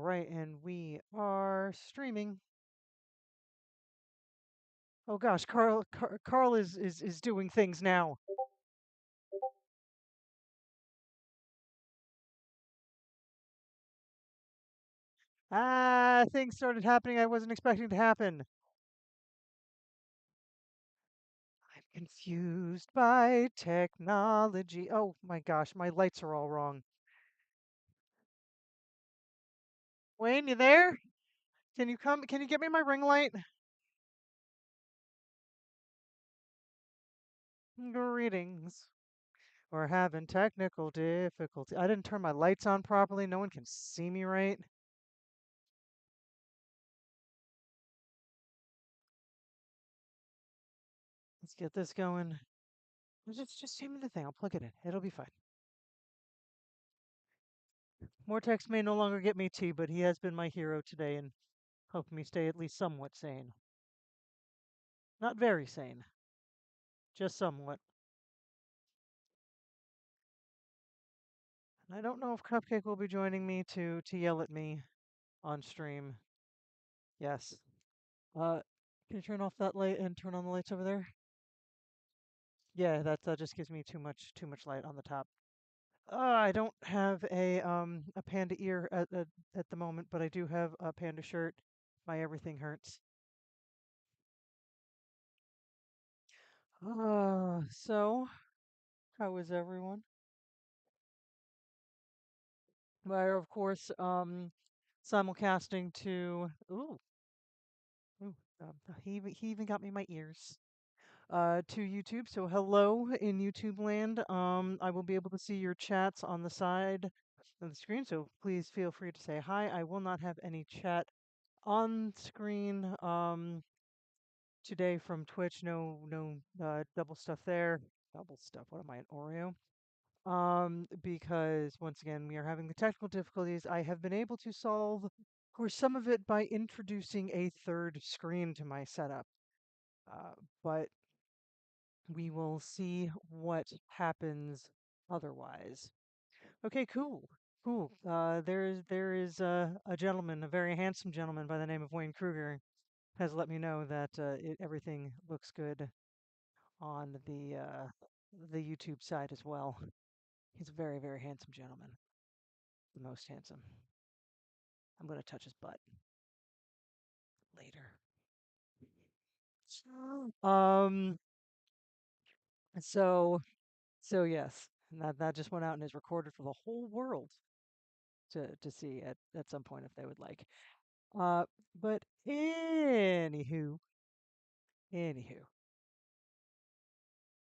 right, and we are streaming. Oh gosh, Carl is doing things now. Things started happening I wasn't expecting to happen. I'm confused by technology. Oh my gosh, my lights are all wrong. Wayne, you there? Can you come? Can you get me my ring light? Greetings. We're having technical difficulty. I didn't turn my lights on properly. No one can see me right. Let's get this going. Just send me the thing. I'll plug it in. It'll be fine. Mortex may no longer get me tea, but he has been my hero today and helped me stay at least somewhat sane. Not very sane, just somewhat. And I don't know if Cupcake will be joining me to yell at me on stream. Yes. Uh, can you turn off that light and turn on the lights over there? Yeah, that just gives me too much light on the top. I don't have a panda ear at the moment, but I do have a panda shirt. My everything hurts. So how is everyone? We're of course simulcasting to ooh he even got me my ears. To YouTube. So hello in YouTube land. I will be able to see your chats on the side of the screen. So please feel free to say hi. I will not have any chat on screen today from Twitch. No double stuff there. Double stuff. What am I, an Oreo? Because once again, we are having the technical difficulties. I have been able to solve for some of it by introducing a third screen to my setup. But we will see what happens otherwise. Okay, cool. Cool. There is a gentleman, a very handsome gentleman by the name of Wayne Kruger, has let me know that everything looks good on the YouTube side as well. He's a very, very handsome gentleman. The most handsome. I'm gonna touch his butt later. Um. So yes, and that just went out and is recorded for the whole world to see at some point if they would like. Uh. But anywho.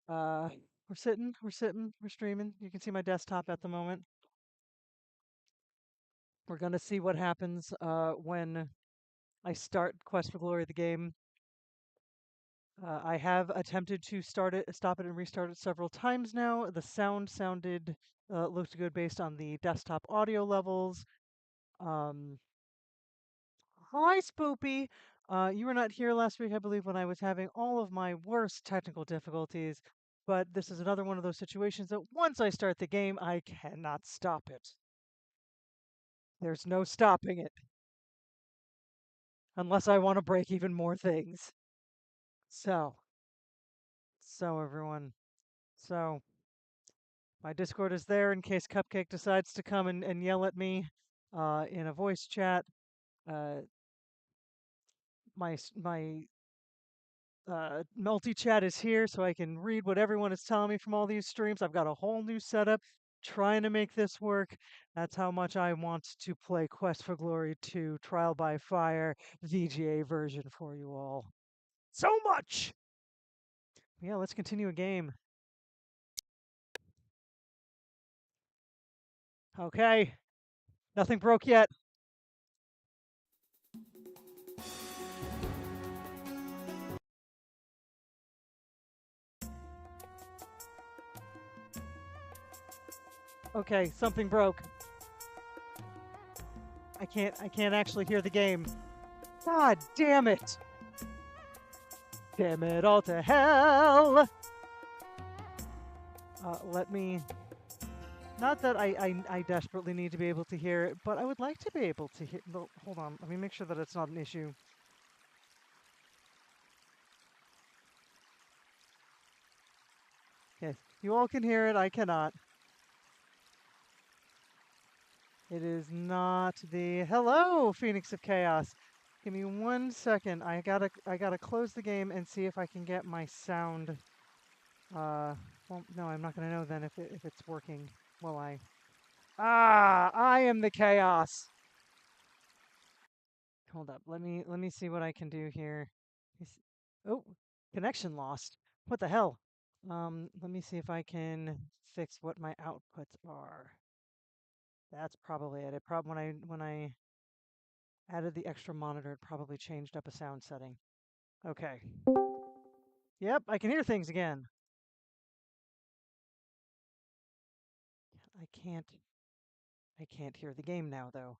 Uh. We're streaming. You can see my desktop at the moment. We're gonna see what happens when I start Quest for Glory the game. I have attempted to stop it, and restart it several times now. The sounded looked good based on the desktop audio levels. Um, Hi, Spoopy. You were not here last week, I believe, when I was having all of my worst technical difficulties. But this is another one of those situations that once I start the game, I cannot stop it. There's no stopping it. Unless I want to break even more things. So everyone. So my Discord is there in case Cupcake decides to come and yell at me in a voice chat. Uh, my multi-chat is here so I can read what everyone is telling me from all these streams. I've got a whole new setup trying to make this work. That's how much I want to play Quest for Glory 2 Trial by Fire VGA version for you all. So much! Yeah, let's continue a game. Okay. Nothing broke yet. Okay, something broke. I can't actually hear the game. God damn it! Damn it all to hell! Let me Not that I desperately need to be able to hear it, but I would like to be able to hear. No, hold on. Let me make sure that it's not an issue. Yes, you all can hear it. I cannot. It is not the hello, Phoenix of Chaos. Give me 1 second. I gotta close the game and see if I can get my sound. Well, no, I'm not gonna know then if it's working. Will I? Ah, I am the chaos. Hold up. Let me see what I can do here. Oh, connection lost. What the hell? Let me see if I can fix what my outputs are. That's probably it. It prob when I added the extra monitor, it probably changed up a sound setting. Okay. Yep, I can hear things again. I can't I can't hear the game now though.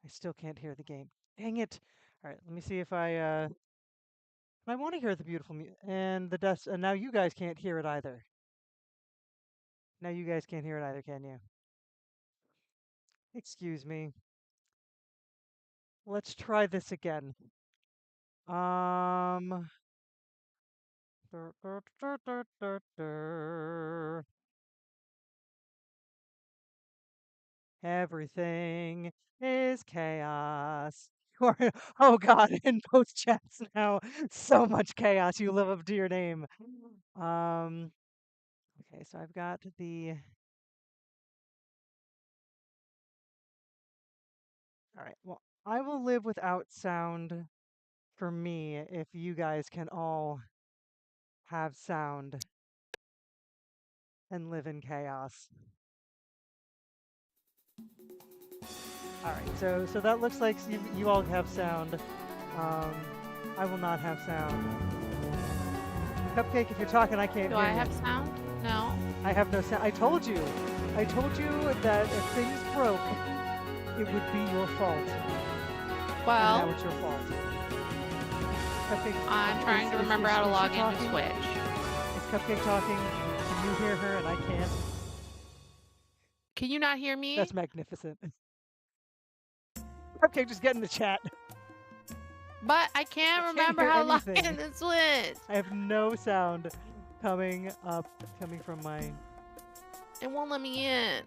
I still can't hear the game. Dang it. All right, let me see if I want to hear the beautiful music and the dust and now you guys can't hear it either. Now you guys can't hear it either, can you? Excuse me. Let's try this again. Um dur, dur, dur, dur, dur, dur. Everything is chaos. Oh God, in both chats now. So much chaos. You live up to your name. Um, okay, so I've got the. All right, well, I will live without sound for me if you guys can all have sound and live in chaos. All right, so that looks like you all have sound. Um, I will not have sound. Cupcake, if you're talking, I can't Do hear I you. have sound? No. I have no sound. I told you that if things broke, it would be your fault. And Well, now it's your fault. Cupcake, I'm trying to remember how to log into talking? Twitch. Is Cupcake talking? Can you hear her and I can't? Can you not hear me? That's magnificent. Cupcake, just get in the chat. But I can't remember hear how to log anything. into Twitch. I have no sound coming from my. It won't let me in.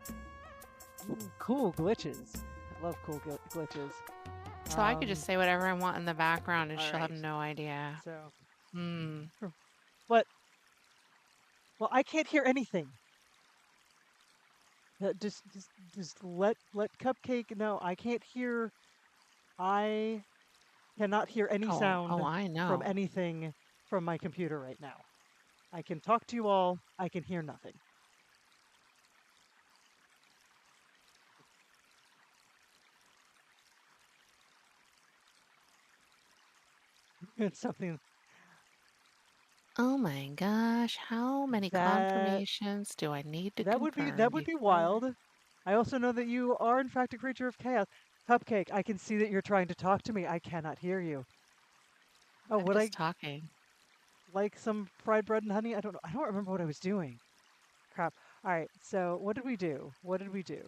Cool glitches. I love cool glitches. So I could just say whatever I want in the background and she'll have no idea. So. Hmm. But. Well, I can't hear anything. Just let Cupcake know. I can't hear. I cannot hear any sound I know. from anything from my computer right now. I can talk to you all. I can hear nothing. It's something. Oh my gosh, how many confirmations do I need to confirm? That would be wild. I also know that you are in fact a creature of chaos. Cupcake, I can see that you're trying to talk to me. I cannot hear you. Oh, I'm just talking. Like some fried bread and honey? I don't know. I don't remember what I was doing. Crap. All right. So what did we do? What did we do?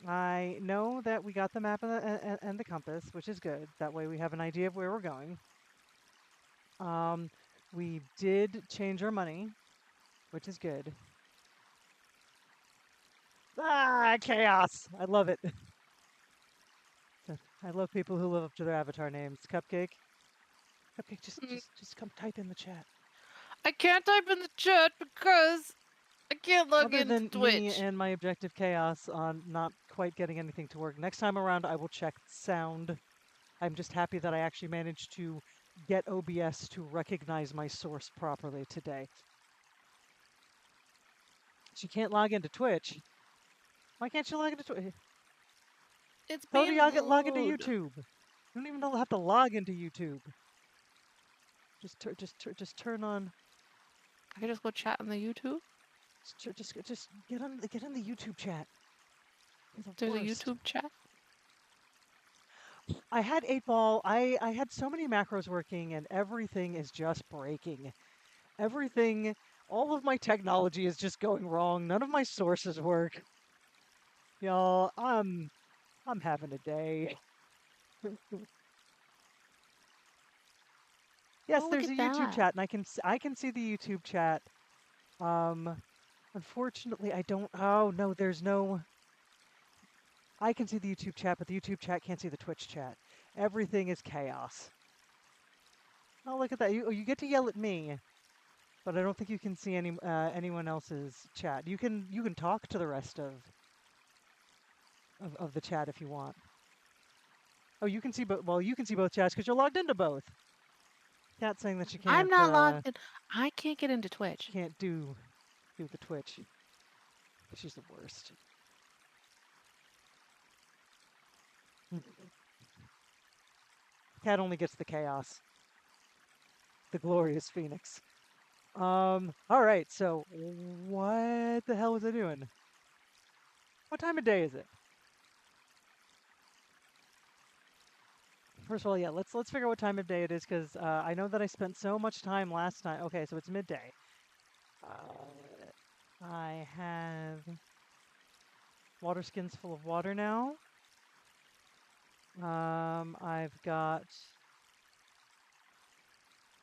I know that we got the map and the compass, which is good. That way we have an idea of where we're going. We did change our money, which is good. Ah, chaos! I love it. I love people who live up to their avatar names. Cupcake. Cupcake, just come type in the chat. I can't type in the chat because I can't log Other into than Twitch. me and my objective chaos on not quite getting anything to work. Next time around, I will check sound. I'm just happy that I actually managed to get OBS to recognize my source properly today. She can't log into Twitch. Why can't you log into Twitch? It's Tell being her to log into YouTube. You don't even have to log into YouTube. Just turn on. I can just go chat on the YouTube. Just get on the YouTube chat. There's a YouTube chat. I had 8-ball. I had so many macros working, and everything is just breaking. Everything All of my technology is just going wrong. None of my sources work. Y'all, I'm having a day. Yes, Oh, look there's at a YouTube that. chat, and I can see the YouTube chat. Um, Unfortunately, I don't. Oh no, there's no. I can see the YouTube chat, but the YouTube chat can't see the Twitch chat. Everything is chaos. Oh, look at that! You get to yell at me, but I don't think you can see anyone else's chat. You can talk to the rest of the chat if you want. Oh, you can see both. Well, you can see both chats because you're logged into both. Cat saying that I'm not logged in. I can't get into she Twitch. can't do the Twitch. She's the worst. Cat only gets the chaos. The glorious Phoenix. All right. So what the hell was I doing? What time of day is it? First of all, yeah, let's figure out what time of day it is because I know that I spent so much time last night. Okay, so it's midday. Uh, I have water skins full of water now. I've got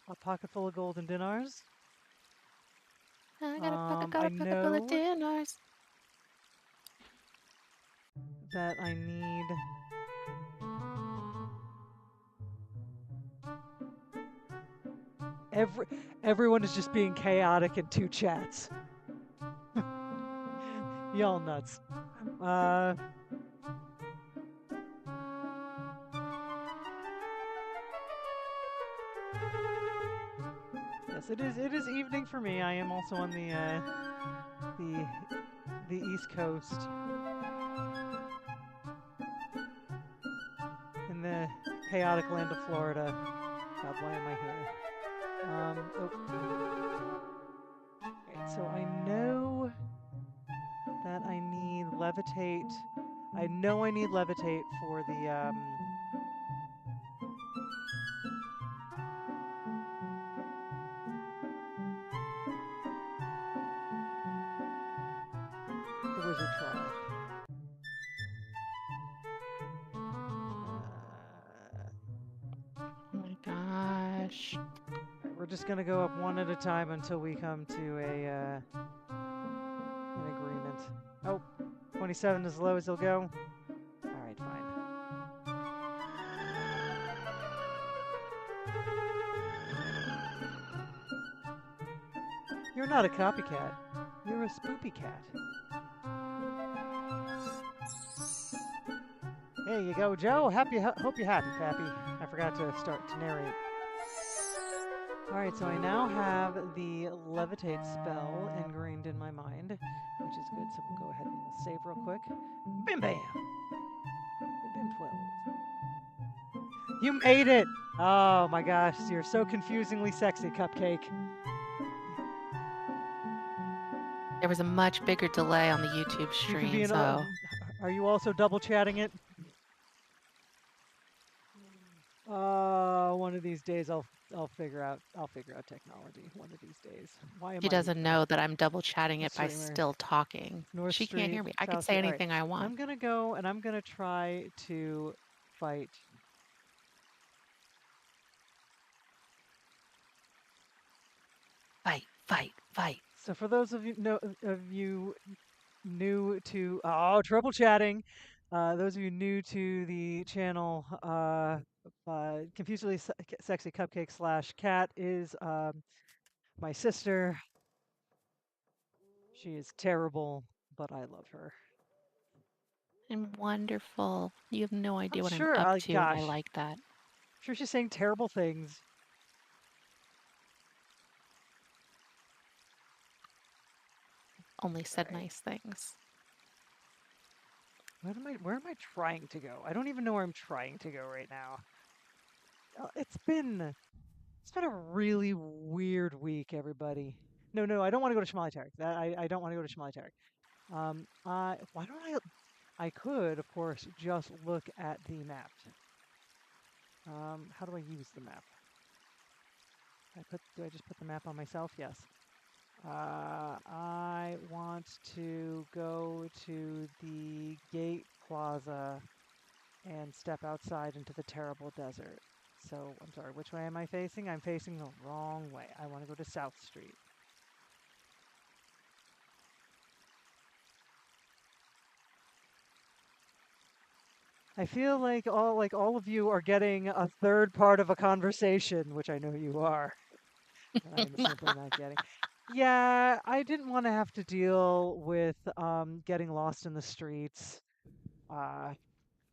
a pocket full of golden dinars. I got a pocket, got I a pocket full of know dinners. that I need every everyone is just being chaotic in two chats. Y'all nuts. Uh, yes, it is evening for me. I am also on the the East Coast in the chaotic land of Florida. God, why am I here? Oh, right. So I know that I need levitate. I know I need levitate for the wizard trial. Oh my gosh. All right, we're just gonna go up one at a time until we come to an agreement. Oh, 27 is as low as he'll go. All right, fine. You're not a copycat. You're a spoopy cat. There you go, Joe. Hope you're happy, Pappy. I forgot to start to narrate. All right, so I now have the levitate spell ingrained in my mind, which is good. So we'll go ahead and we'll save real quick. Bim bam. Bim bam 12. You made it. Oh my gosh, you're so confusingly sexy, Cupcake. There was a much bigger delay on the YouTube You can be stream, an. so Are you also double chatting it? One of these days I'll figure out technology. One of these days. Why am she I doesn't even know that I'm double chatting a it by streamer? still talking. North She can't Street, hear me. I could South say Street. All right. anything I want. I'm gonna go and I'm gonna try to fight. Fight, fight, fight. So for those of you new to triple chatting, those of you new to the channel, confusingly sexy cupcake slash cat is my sister. She is terrible, but I love her. I'm wonderful. You have no I'm idea what I'm sure. up to, and I Gosh, like that. I'm sure she's saying terrible things. Only All said right. nice things. Where am I trying to go? I don't even know where I'm trying to go right now. It's been a really weird week, everybody. No, I don't want to go to Shmali Tarek. I don't want to go to Shmali Tarek. Why don't I could, of course, just look at the map. How do I use the map? Do I just put the map on myself? Yes. I want to go to the gate plaza and step outside into the terrible desert. So, I'm sorry, which way am I facing? I'm facing the wrong way. I want to go to South Street. I feel like all of you are getting a third part of a conversation, which I know you are, and I am simply not getting. Yeah, I didn't want to have to deal with getting lost in the streets uh,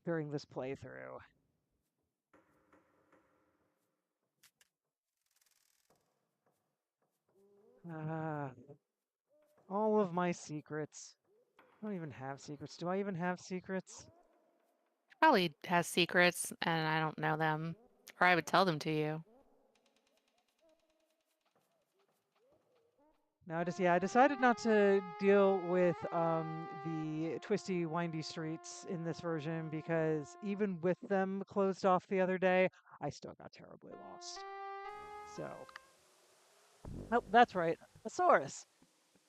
during this playthrough. Uh, all of my secrets. I don't even have secrets. Do I even have secrets? Probably has secrets and I don't know them, or I would tell them to you. No, I decided not to deal with the twisty, windy streets in this version because even with them closed off the other day, I still got terribly lost. So, oh, that's right, Thesaurus.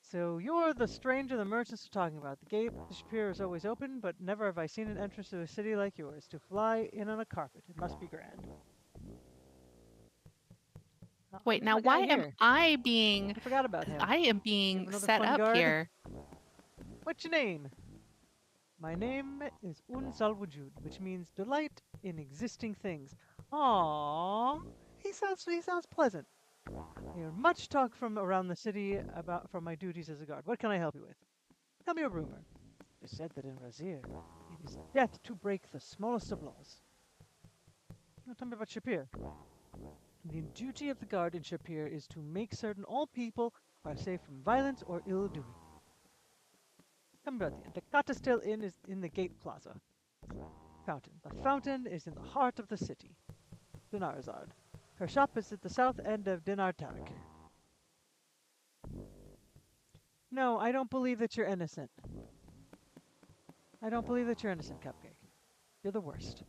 So you're the stranger the merchants are talking about. The gate to Shapir is always open, but never have I seen an entrance to a city like yours. To fly in on a carpet, it must be grand. Oh, Wait, look at now my guy why am here. I being I forgot about him. I am You have being another set fun up guard? here? What's your name? My name is Un Salwujud, which means delight in existing things. Aww, he sounds pleasant. I hear much talk from around the city about from my duties as a guard. What can I help you with? Tell me a rumor. It is said that in Razir, it is death to break the smallest of laws. Now tell me about Shapir. The duty of the guard in Shapir is to make certain all people are safe from violence or ill doing. Tell me about the inn. The Katastel Inn is in the Gate Plaza. Fountain. The fountain is in the heart of the city. Dinarzad. Her shop is at the south end of Dinar Tarik. No, I don't believe that you're innocent. I don't believe that you're innocent, Cupcake. You're the worst.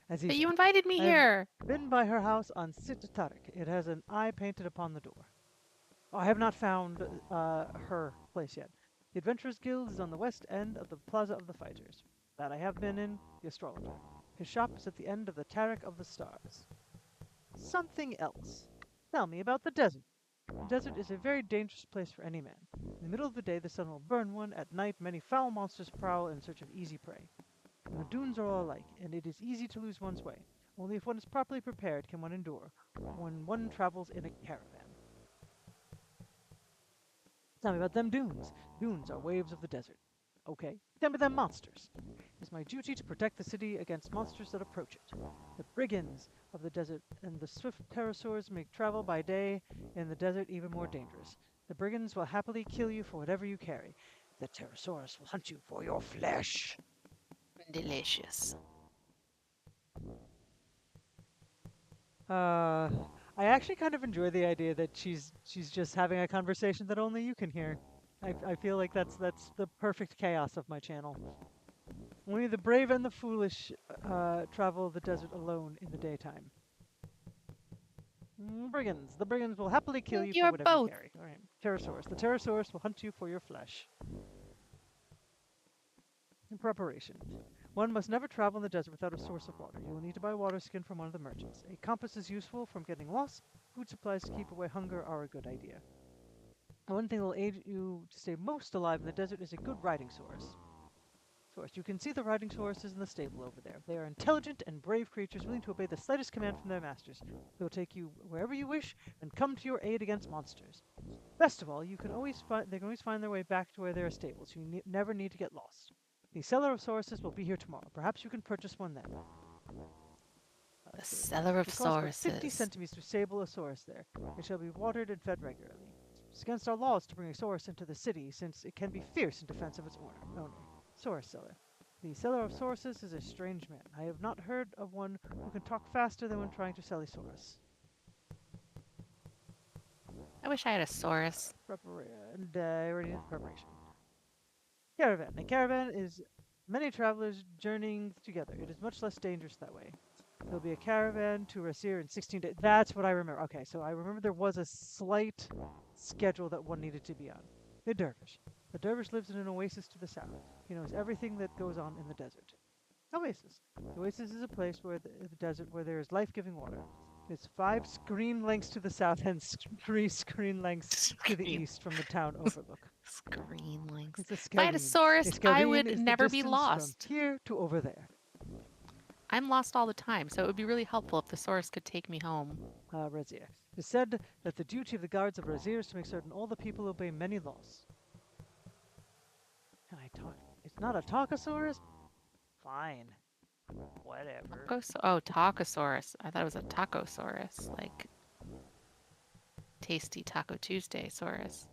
But you Aziza. invited me I have here. been by her house on Sit Tarik. It has an eye painted upon the door. Oh, I have not found her place yet. The Adventurers Guild is on the west end of the Plaza of the Fighters. That I have been in, the astrologer. His shop is at the end of the Tarik of the Stars. Something else. Tell me about the desert. The desert is a very dangerous place for any man. In the middle of the day, the sun will burn one. At night, many foul monsters prowl in search of easy prey. And the dunes are all alike, and it is easy to lose one's way. Only if one is properly prepared can one endure when one travels in a caravan. Tell me about them dunes. Dunes are waves of the desert. Okay. Tell me them monsters. It is my duty to protect the city against monsters that approach it. The brigands of the desert and the swift pterosaurs make travel by day in the desert even more dangerous. The brigands will happily kill you for whatever you carry. The pterosaurus will hunt you for your flesh. Delicious. Uh, I actually kind of enjoy the idea that she's just having a conversation that only you can hear. I feel like that's the perfect chaos of my channel. Only the brave and the foolish travel the desert alone in the daytime. Brigands. The brigands will happily kill you for You're whatever you both. carry. All right. Pterosaurus. The pterosaurus will hunt you for your flesh. In preparation. One must never travel in the desert without a source of water. You will need to buy water skin from one of the merchants. A compass is useful from getting lost. Food supplies to keep away hunger are a good idea. One thing that will aid you to stay most alive in the desert is a good riding source. You can see the riding horses in the stable over there. They are intelligent and brave creatures willing to obey the slightest command from their masters. They will take you wherever you wish and come to your aid against monsters. Best of all, they can always find their way back to where there are stables. You never need to get lost. The seller of sources will be here tomorrow. Perhaps you can purchase one then. The Stable. seller of It costs but 50 Sauruses. centimes to stable a source there. It shall be watered and fed regularly. It's against our laws to bring a source into the city, since it can be fierce in defense of its owner. Source seller. The seller of sources is a strange man. I have not heard of one who can talk faster than when trying to sell a source. I wish I had a Saurus. And I already did preparation. Caravan. A caravan is many travelers journeying together. It is much less dangerous that way. There'll be a caravan to Rasir in 16 days. That's what I remember. Okay, so I remember there was a slight schedule that one needed to be on. The dervish. The dervish lives in an oasis to the south. He knows everything that goes on in the desert. Oasis. The oasis is a place where the desert where there is life-giving water. It's 5 screen lengths to the south and 3 screen lengths to the Screen. east from the town overlook. Screen links. It's a If I had a scareen. A Saurus, I scareen would is the never be distance from lost. here to over there. I'm lost all the time, so it would be really helpful if the Saurus could take me home. Razir. It is said that the duty of the guards of Razir is to make certain all the people obey many laws. Can I talk? It's not a Talkosaurus? Fine. Whatever. Oh, Tacosaurus. I thought it was a Tacosaurus, like tasty Taco Tuesday Saurus.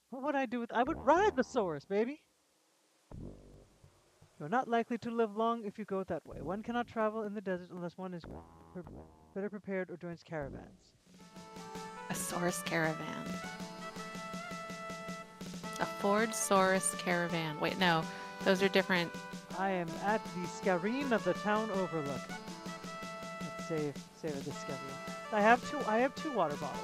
What would I do with? I would ride the Saurus, baby. You're not likely to live long if you go that way. One cannot travel in the desert unless one is better prepared or joins caravans. A Saurus caravan. A Ford Saurus caravan. Wait, no. Those are different. I am at the scareen of the town overlook. Let's save the scareen. I have two water bottles.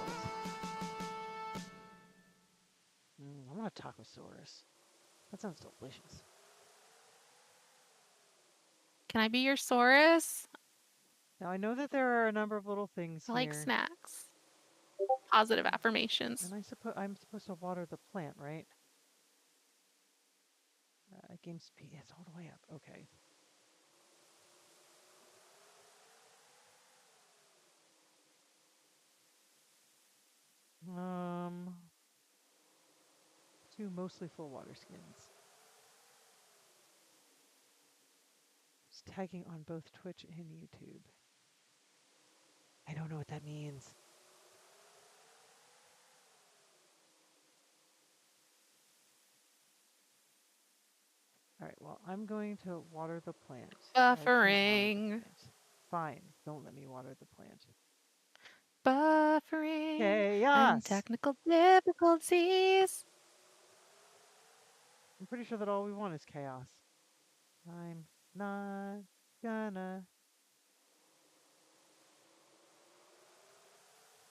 I want a Tacosaurus. That sounds delicious. Can I be your Saurus? Now I know that there are a number of little things I here. like snacks. Positive affirmations. And I'm supposed to water the plant, right? Game speed, it's all the way up. Okay. Two mostly full water skins. It's tagging on both Twitch and YouTube. I don't know what that means. All right, well, I'm going to water the plant. Buffering. Fine, don't let me water the plant. Buffering. Chaos! And technical difficulties. I'm pretty sure that all we want is chaos. I'm not gonna.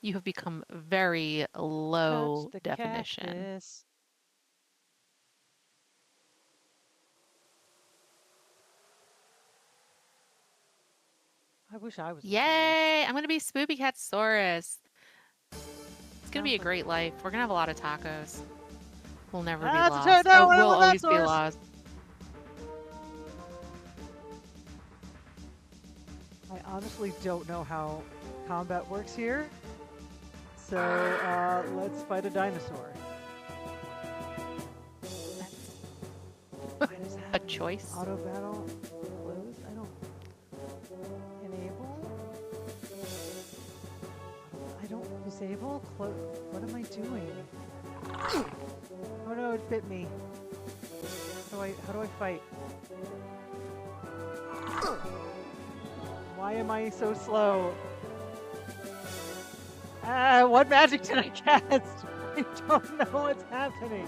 You have become very low touch the definition. Cactus. I wish I was. Yay! I'm gonna be Spoopy Catsaurus. It's gonna be a great life. We're gonna have a lot of tacos. We'll never be lost. No, we'll always be lost. I honestly don't know how combat works here. So let's fight a dinosaur. A choice. Auto battle. Close. I don't. Enable. I don't disable. Close. What am I doing? Oh no! It bit me. How do I fight? Why am I so slow? What magic did I cast? I don't know what's happening.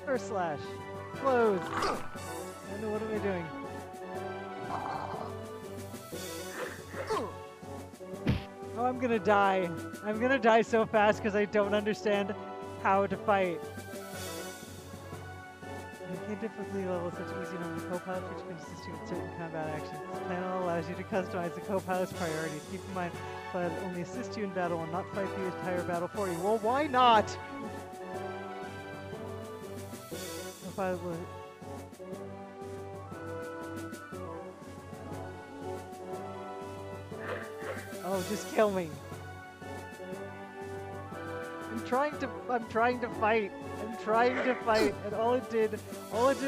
First slash. Close. I don't know, what am I doing? Oh, I'm gonna die. I'm gonna die so fast because I don't understand how to fight. Difficulty level such easy normal co-pilot which can assist you with certain combat actions. This panel allows you to customize the co-pilot's priorities. Keep in mind, pilot only assist you in battle and not fight the entire battle for you. Well, why not? Co-pilot will... Oh, just kill me. I'm trying to fight. I'm trying to fight, and all it did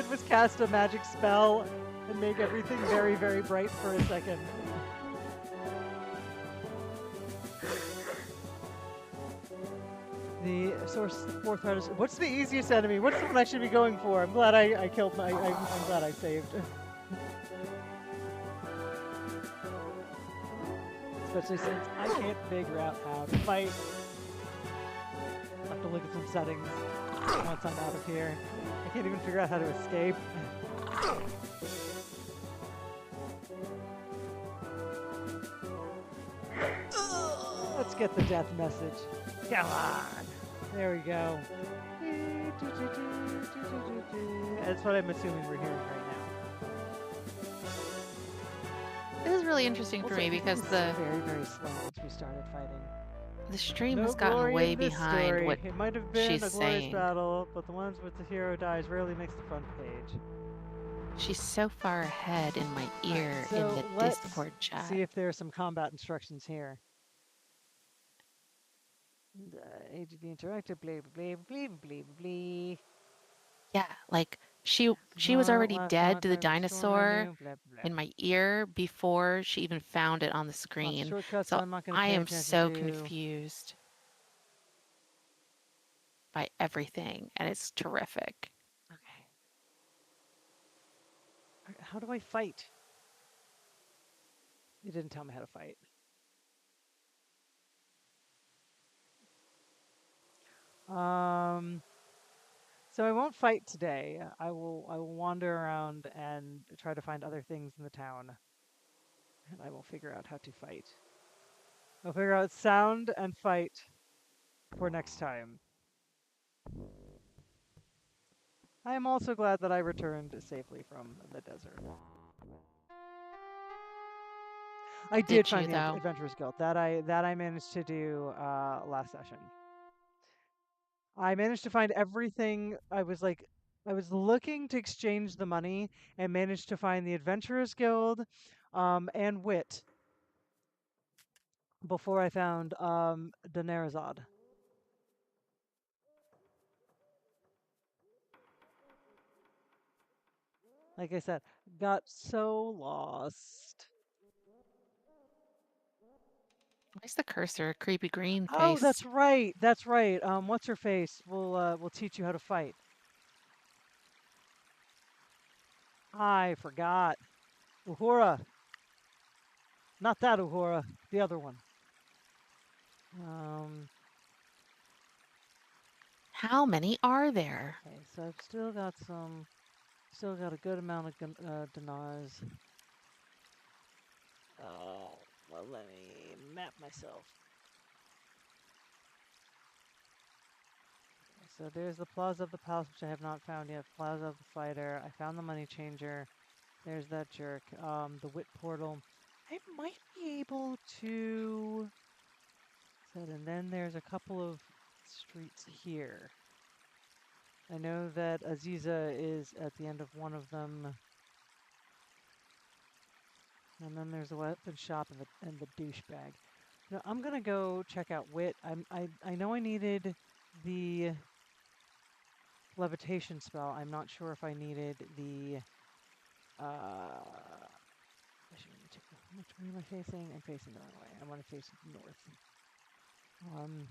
was cast a magic spell and make everything very, very bright for a second. The source, the fourth hardest. What's the easiest enemy? What's the one I should be going for? I'm glad I killed my. I'm glad I saved. Especially since I can't figure out how to fight. I have to look at some settings. once I'm out of here. I can't even figure out how to escape. Let's get the death message. Come on. There we go. That's what I'm assuming we're hearing right now. This is really interesting for Also, me everything because was the very, very slow once we started fighting. the stream No has gotten glory way in this behind story. what It might have been she's a glorious saying. battle, but the ones with the hero dies rarely makes the front page. She's so far ahead in my Alright, ear in so the let's Discord chat. see if there are some combat instructions here. Age of the interactive, blah, blah, blah, blah, blah, blah. Yeah, like she was Tomorrow, already last dead to the contact with the store dinosaur menu, blah, blah, in blah. my ear before she even found it on the Lots of screen. shortcuts So I'm not going to I pay am attention so to. confused by everything, and it's terrific. Okay. How do I fight? It didn't tell me how to fight. Um, so I won't fight today. I will wander around and try to find other things in the town, and I will figure out how to fight. I'll figure out sound and fight for next time. I am also glad that I returned safely from the desert. I did Did find you the though? Adventurers Guild that I managed to do last session. I managed to find everything. I was looking to exchange the money and managed to find the Adventurers Guild and Wit before I found Danerazad. Like I said, got so lost. Why's the cursor a creepy green Oh, face? that's right. That's right. What's her face? We'll teach you how to fight. I forgot. Uhura. Not that Uhura. The other one. Um, How many are there? okay, so I've still got a good amount of dinars. Oh, well, let me map myself. So there's the Plaza of the Palace, which I have not found yet. Plaza of the Fighter. I found the Money Changer. There's that jerk. The Wit Portal. I might be able to. And then there's a couple of streets here. I know that Aziza is at the end of one of them. And then there's the weapon shop and the douchebag. No, I'm gonna go check out Wit. I know I needed the levitation spell. I'm not sure if I needed the which way am I facing? I'm facing the wrong way. I want to face north. Um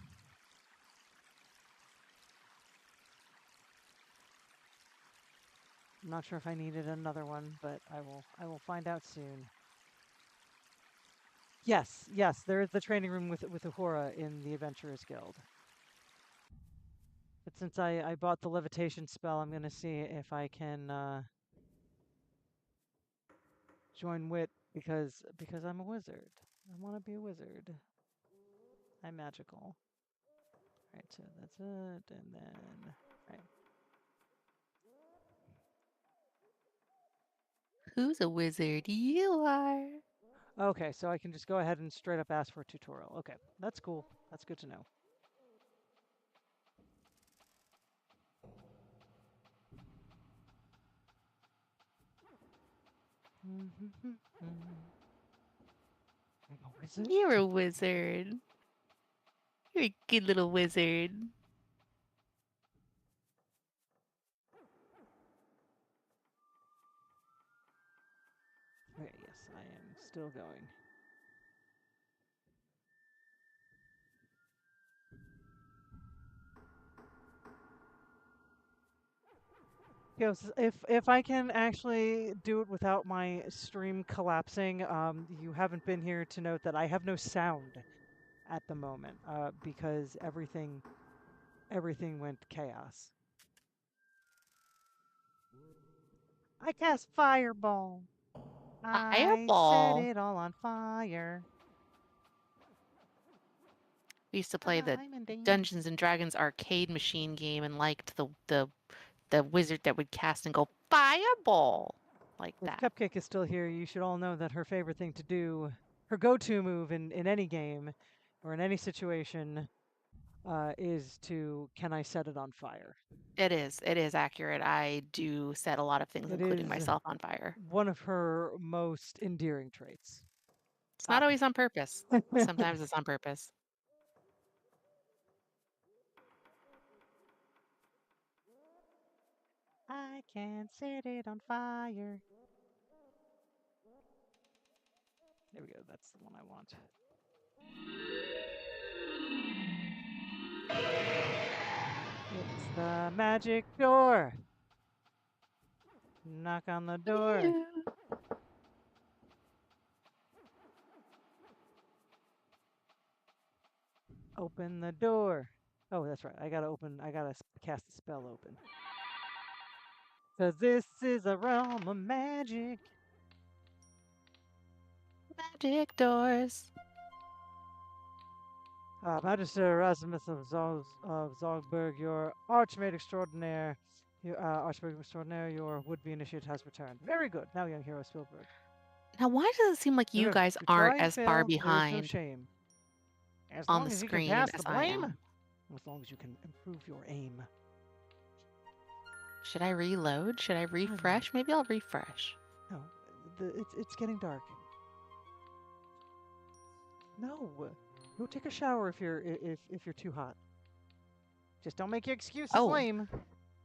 I'm not sure if I needed another one, but I will find out soon. Yes, yes, there is the training room with Uhura in the Adventurers Guild. But since I bought the levitation spell, I'm gonna see if I can join Wit because I'm a wizard. I want to be a wizard. I'm magical. Right, so that's it, and then right. Who's a wizard? You are. Okay, so I can just go ahead and straight up ask for a tutorial. Okay, that's cool. That's good to know. I'm a wizard. You're a wizard. You're a good little wizard. Okay, yes, I am still going. Yes, if I can actually do it without my stream collapsing, you haven't been here to note that I have no sound at the moment, because everything went chaos. I cast Fireball. I set Fireball. it all on fire. We used to play the I'm in danger. Dungeons and Dragons arcade machine game and liked the wizard that would cast and go fireball like If that. Cupcake is still here, you should all know that her favorite thing to do, her go-to move in any game or in any situation, is to, can I set it on fire? It is. It is accurate. I do set a lot of things, It including is myself, on fire. one of her most endearing traits. It's Ah. not always on purpose. Sometimes it's on purpose. I can set it on fire. There we go. That's the one I want. It's the magic door. Knock on the door. Ew. Open the door. Oh, that's right. I gotta cast the spell open. Cause this is a realm of magic. Magic doors. Magister Erasmus of Zogberg, your Archmage Extraordinaire, Archmage Extraordinaire, your would-be initiate has returned. Very good. Now, young hero Spielberg. Now, why does it seem like you guys To aren't try and as far fail, there is no behind shame. As on the long as you can screen pass the as I blame, am? as long as you can improve your aim. Should I reload? Should I refresh? Maybe I'll refresh. No, it's getting dark. No, go take a shower if you're too hot. Just don't make your excuses Oh, lame.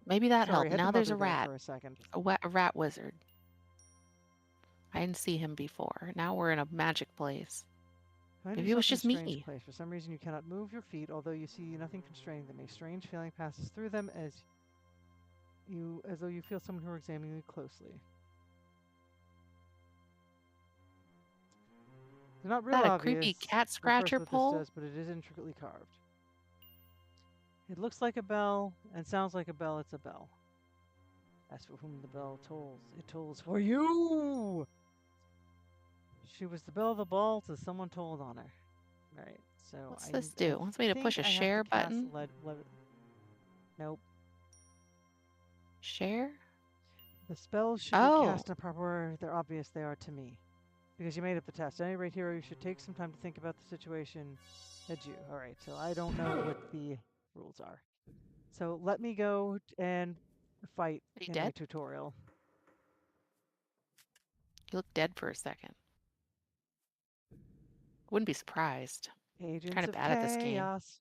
maybe that Sorry, helped. had the Now there's mother a there rat. for a second. A rat wizard. I didn't see him before. Now we're in a magic place. Find Maybe it was yourself in a just strange me. place. For some reason, you cannot move your feet, although you see nothing constraining them. A strange feeling passes through them as though you feel someone who are examining you closely. It's not Is real that a creepy obvious cat at first scratcher what this pole? does, but it is intricately carved. It looks like a bell and sounds like a bell. It's a bell. As for whom the bell tolls, it tolls for you. She was the belle of the ball till someone told on her. Right. So What's this do? It wants me to push think a I have to share cast button. Nope. Share? The spells should be Oh, cast in a proper order. They're obvious they are to me. Because you made up the test. At any rate, hero, you should take some time to think about the situation. Did you? All right. So I don't know what the rules are. So let me go and fight are you in a dead? tutorial. You look dead for a second. Wouldn't be surprised. Kind Agents of of bad at this game. chaos.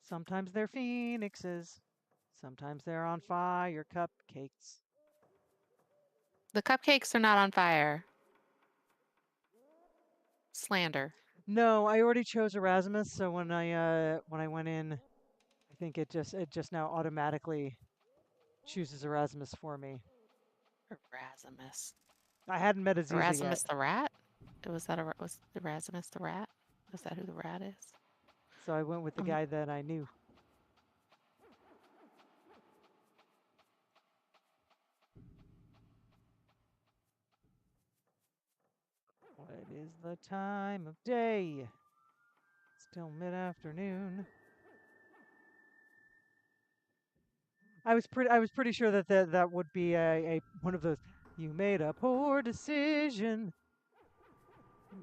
Sometimes they're phoenixes. Sometimes they're on fire cupcakes. The cupcakes are not on fire. Slander. No, I already chose Erasmus, so when I went in, I think it just now automatically chooses Erasmus for me. Erasmus. I hadn't met Aziza yet, Erasmus the rat? Was Erasmus the rat? Is that who the rat is? so I went with the guy that I knew. What is the time of day? Still mid-afternoon. I was pretty sure that that would be a one of those. You made a poor decision.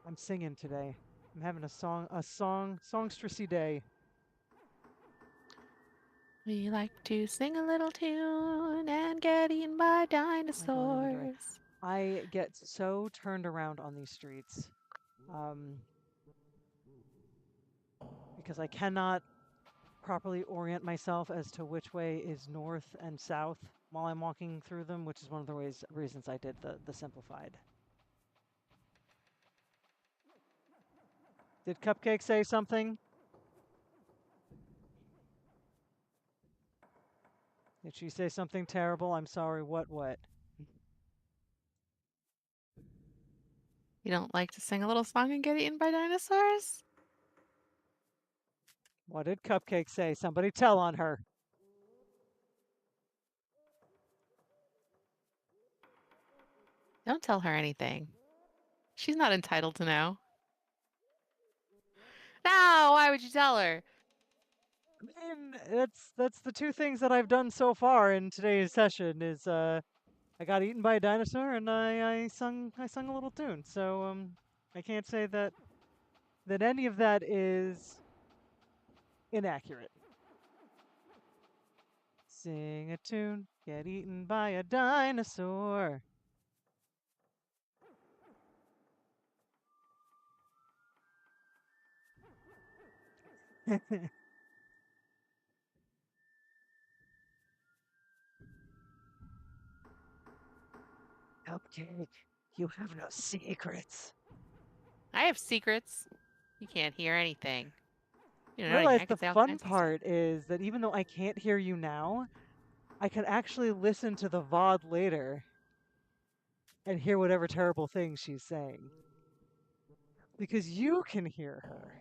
I'm singing today. I'm having a songstressy day. We like to sing a little tune and get eaten by dinosaurs. I get so turned around on these streets, because I cannot properly orient myself as to which way is north and south while I'm walking through them, which is one of the reasons I did the simplified. Did Cupcake say something? Did she say something terrible? I'm sorry, what? You don't like to sing a little song and get eaten by dinosaurs? What did Cupcake say? Somebody tell on her. Don't tell her anything. She's not entitled to know. No, why would you tell her? And that's the two things that I've done so far in today's session is I got eaten by a dinosaur and I sung a little tune. So I can't say that any of that is inaccurate. Sing a tune, get eaten by a dinosaur. Cupcake, you have no secrets. I have secrets. You can't hear anything. You don't know anything. Realize I the can say all fun kinds of stuff. part is that even though I can't hear you now, I can actually listen to the VOD later and hear whatever terrible things she's saying. Because you can hear her.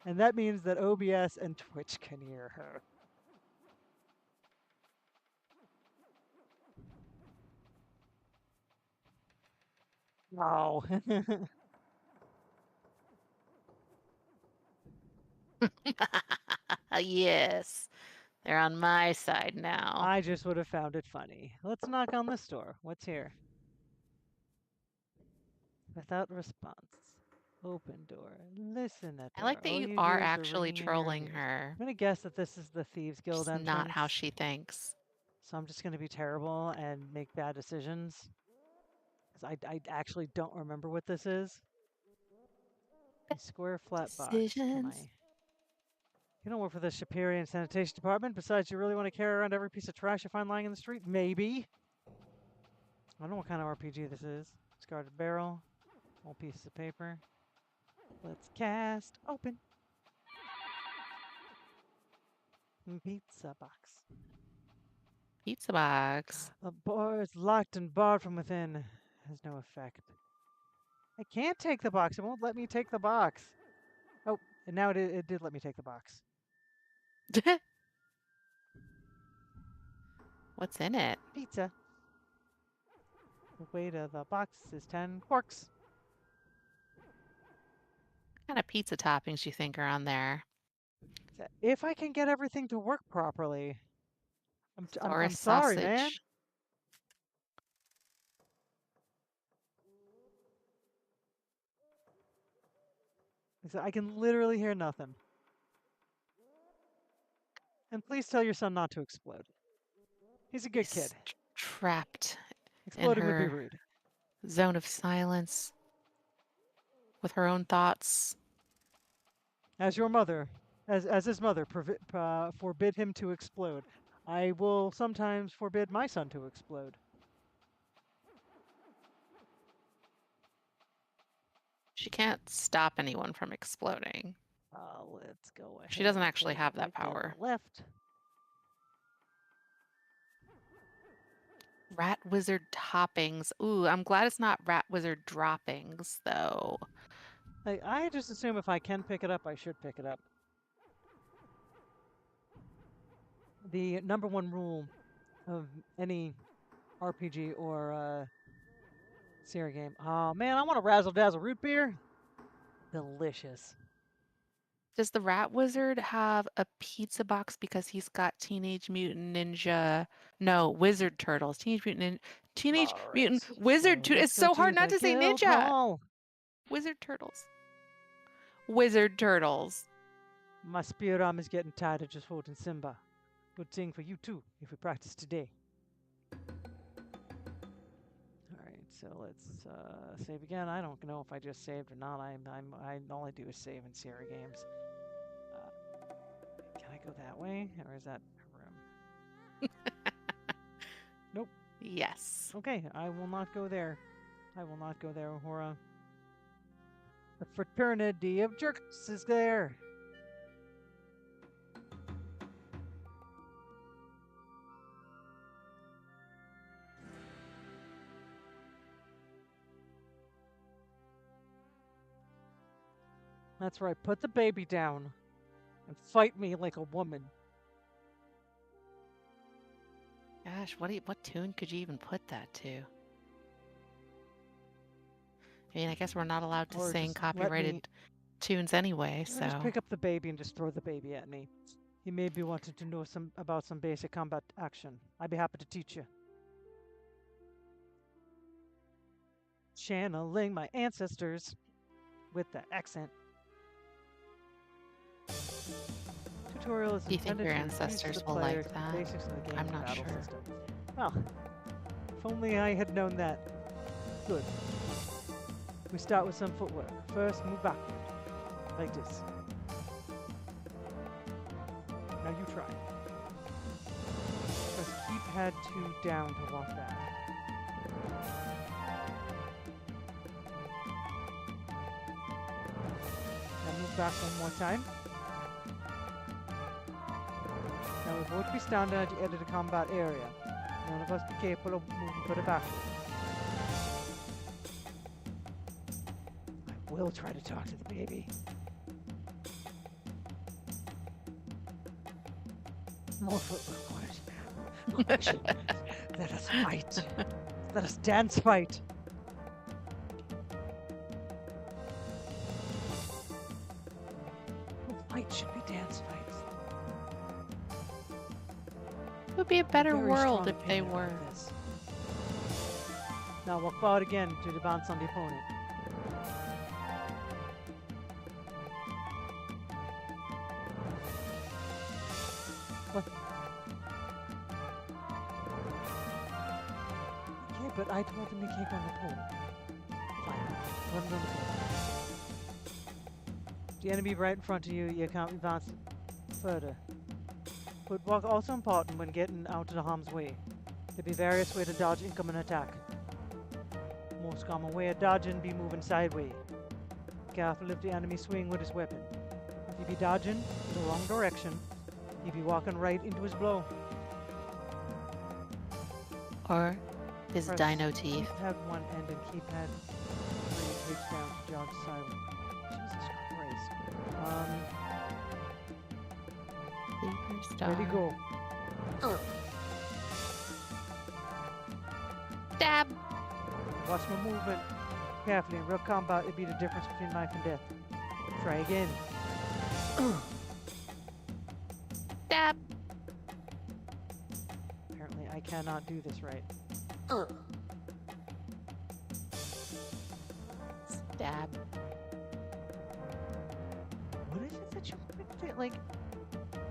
And that means that OBS and Twitch can hear her. Oh. Yes, they're on my side now. I just would have found it funny. Let's knock on this door. What's here? Without response. Open door. Listen at I door. like that All you you are hear is the actually ringing in your trolling ears. her. I'm going to guess that this is the Thieves Guild Just not how entrance. she thinks. So I'm just going to be terrible and make bad decisions. Because I actually don't remember what this is. A square flat box. Can Decisions. I... You don't work for the Shapirian Sanitation Department. Besides, you really want to carry around every piece of trash you find lying in the street? Maybe. I don't know what kind of RPG this is. Discarded barrel. All pieces of paper. Let's cast open. Pizza box. Pizza box. The door is locked and barred from within. Has no effect. I can't take the box. It won't let me take the box. Oh, and now it did let me take the box. What's in it? Pizza. The weight of the box is 10 quarks. What kind of pizza toppings do you think are on there? If I can get everything to work properly, I'm Saurus sorry, man. sausage. I can literally hear nothing. And please tell your son not to explode. He's a good Is kid. trapped in Exploding would be her rude. zone of silence with her own thoughts. As your mother, as his mother, forbid him to explode. I will sometimes forbid my son to explode. She can't stop anyone from exploding. Let's go She doesn't ahead. actually Take a have that right and power. a left. Rat wizard toppings. Ooh, I'm glad it's not rat wizard droppings, though. I just assume if I can pick it up, I should pick it up. The number one rule of any RPG or Sierra game. Oh man, I want a razzle dazzle root beer. Delicious. Does the rat wizard have a pizza box because he's got Teenage Mutant Ninja? No, Wizard Turtles. Teenage All right, Mutant so Wizard. let's It's go so hard to not the to say guild ninja. hall. Wizard Turtles. Wizard Turtles. My spear arm is getting tired of just holding Simba. Good thing for you too, if we practice today. All right, so let's save again. I don't know if I just saved or not. I all I do is save in Sierra games. Can I go that way, or is that a room? Nope. Yes. Okay, I will not go there. I will not go there, Hora. The fraternity of jerks is there. That's right. Put the baby down and fight me like a woman. Gosh, what tune could you even put that to? I mean, I guess we're not allowed to Or sing just let me, copyrighted tunes anyway, or just so. pick up the baby and just throw the baby at me. He may be wanting to know about some basic combat action. I'd be happy to teach you. Channeling my ancestors with the accent. Tutorial is Do you think intended your to introduce the ancestors will player like to the that? basics of the game I'm and not battle sure. system. Well, if only I had known that. Good. We start with some footwork. First, move backward. Like this. Now you try. Press keypad 2 down to walk back. Now move back one more time. Now we both be standing at the edge of the combat area. None of us be capable of moving further backward. I will try to talk to the baby. More footwork. Let us fight. Let us dance fight. Fight should be dance fights. It would be a better Very world strong if they opinion were. about this. Now walk forward again to advance on the opponent. What? Okay, but I told him to kick on the opponent. Fine. Let him on the opponent. The enemy right in front of you, you can't advance further. Footwork also important when getting out of the harm's way. There be various ways to dodge incoming attack. Most common way of dodging be moving sideways. Careful if the enemy swing with his weapon. If you be dodging in the wrong direction, you be walking right into his blow. Or his Press dino teeth. Keypad 1 and then keypad 3 page down to jog sideways. Jesus Christ. Superstar. Ready, go. Stab! Watch my movement carefully. In real combat, it'd be the difference between life and death. Try again. Stab! Apparently, I cannot do this right. Stab. What is it that you want to do? Like,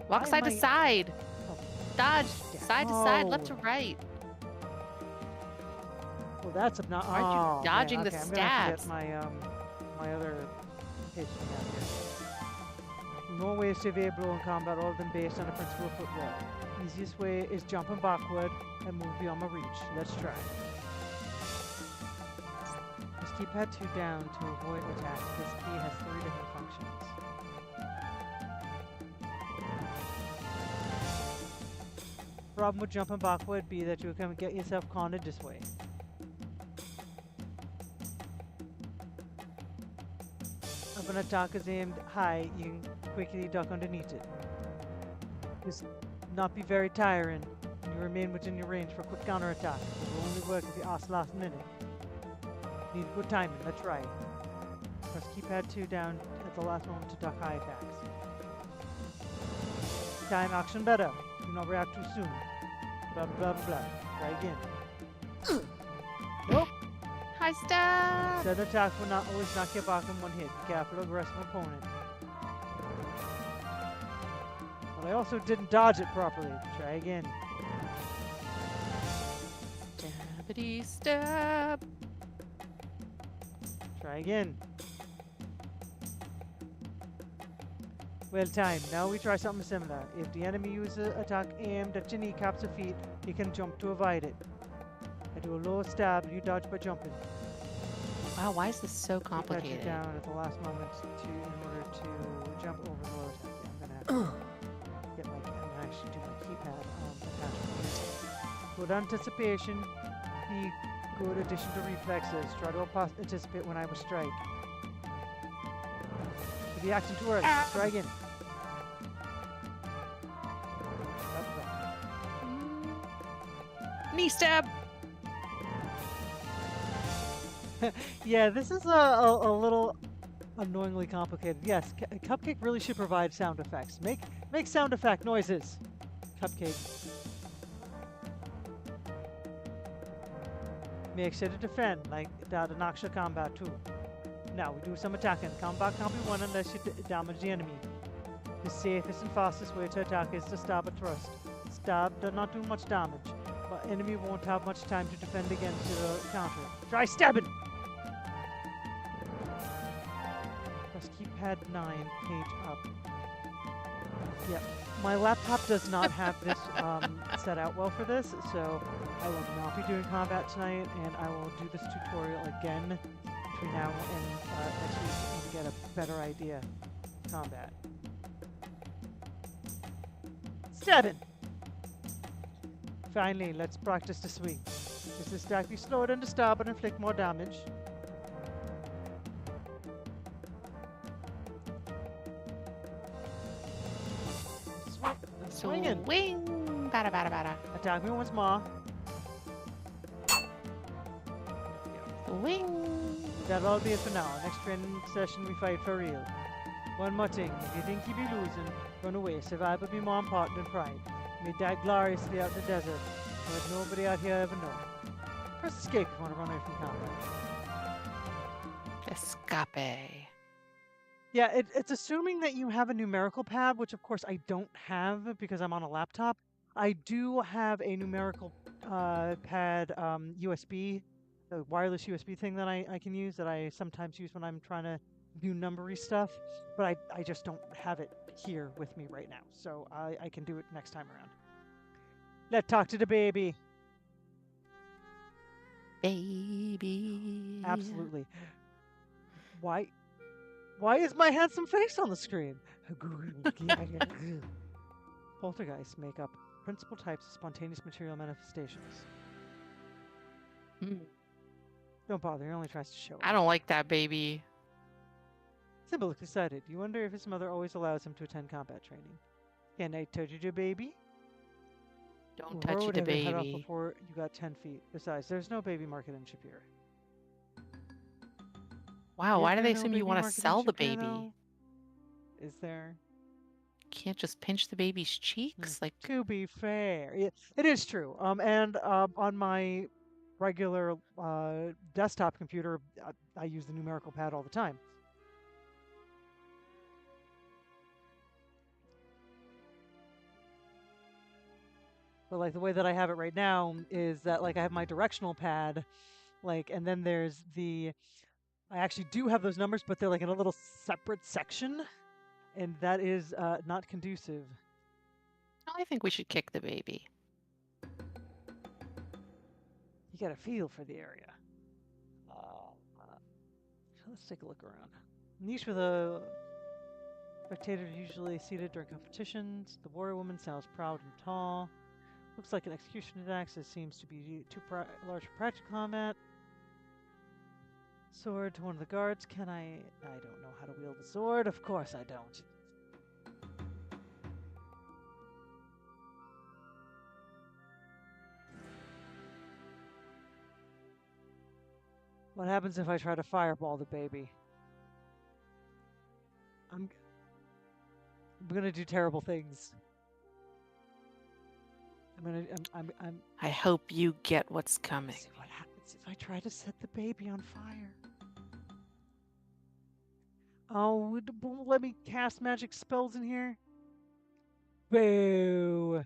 Walk why side am to I- side. Oh, Dodge. yeah. Side to side, left to Oh. right. Well, that's not. Aren't you Oh, dodging man. the Okay, I'm gonna have to stabs? get my other page thing out here. More ways to evade blow in combat, all of them based on the principle of footwork. Easiest way is jumping backward and move beyond my reach. Let's try. Press keypad 2 down to avoid attacks. This key has 3 different functions. Problem with jumping backward be that you can get yourself cornered this way. If an attack is aimed high, you can quickly duck underneath it. This not be very tiring, and you remain within your range for a quick counterattack. It will only work if you ask last minute. Need good timing, let's try. Press keypad 2 down at the last moment to duck high attacks. Time action better. Do not react too soon. Blah blah blah blah. Try again. Nope. High stab! Said attack will not always knock you back in one hit. Be careful of aggressive opponent. But I also didn't dodge it properly. Try again. Stabbity stab! Try again. Well timed. Now we try something similar. If the enemy uses an attack aimed at your kneecaps or feet, you can jump to avoid it. I do a low stab and you dodge by jumping. Wow, why is this so Keypad you complicated? down at the last moment in order to jump over the low attack. Yeah, I'm gonna have to get I'm gonna actually do my keypad attachment here. Good anticipation. Be good addition to reflexes. Try to anticipate when I will strike. If the action too early, try again. That's wrong. Knee stab! Yeah, this is a little annoyingly complicated. Yes, Cupcake really should provide sound effects. Make sound effect noises, Cupcake. Make sure to defend, like the Naksha combat too. Now we do some attacking. Combat can't be won unless you damage the enemy. The safest and fastest way to attack is to stab a thrust. Stab does not do much damage, but enemy won't have much time to defend against your counter. Try stabbing! Press keypad 9, page up. Yep. My laptop does not have this set out well for this, so I will not be doing combat tonight, and I will do this tutorial again between now and next week to get a better idea of combat. 7! Finally, let's practice the swing. Is this attack be slower than the stab but inflict more damage? Swinging! Swing! Bada, bada, bada. Attack me once more. Swing! That'll all be it for now. Next training session, we fight for real. One more thing. If you think you be losing, run away. Survival be more important than pride. You may die gloriously out in the desert, but nobody out here ever know. Press escape if you want to run away from combat. Escape. Yeah, it's assuming that you have a numerical pad, which of course I don't have because I'm on a laptop. I do have a numerical pad USB, the wireless USB thing that I can use that I sometimes use when I'm trying to do numbery stuff, but I just don't have it here with me right now, so I can do it next time around. Let's talk to the baby. Baby. Absolutely. Why is my handsome face on the screen? Poltergeists make up principal types of spontaneous material manifestations. Don't bother, he only tries to show I don't like that baby. Sybil looks excited. You wonder if his mother always allows him to attend combat training. Can I touch you, baby? Don't touch would the have your head off baby. before you got 10 feet. Besides, there's no baby market in Shapiro. Wow, why do they no assume you baby want to market in sell the Shapiro, baby? though? Is there? Can't just pinch the baby's cheeks? Like, To be fair, it is true. And on my regular desktop computer, I use the numerical pad all the time. But like the way that I have it right now is that like I have my directional pad, like, and then there's I actually do have those numbers, but they're like in a little separate section, and that is not conducive. I think we should kick the baby. You got a feel for the area. Let's take a look around. Niche with a spectator usually seated during competitions. The warrior woman sounds proud and tall. Looks like an executioner's axe. It seems to be too large for practical combat. Sword to one of the guards. Can I don't know how to wield the sword. Of course I don't. What happens if I try to fireball the baby? I'm gonna do terrible things. I hope you get what's coming. See what happens if I try to set the baby on fire. Oh, it won't let me cast magic spells in here. Boo!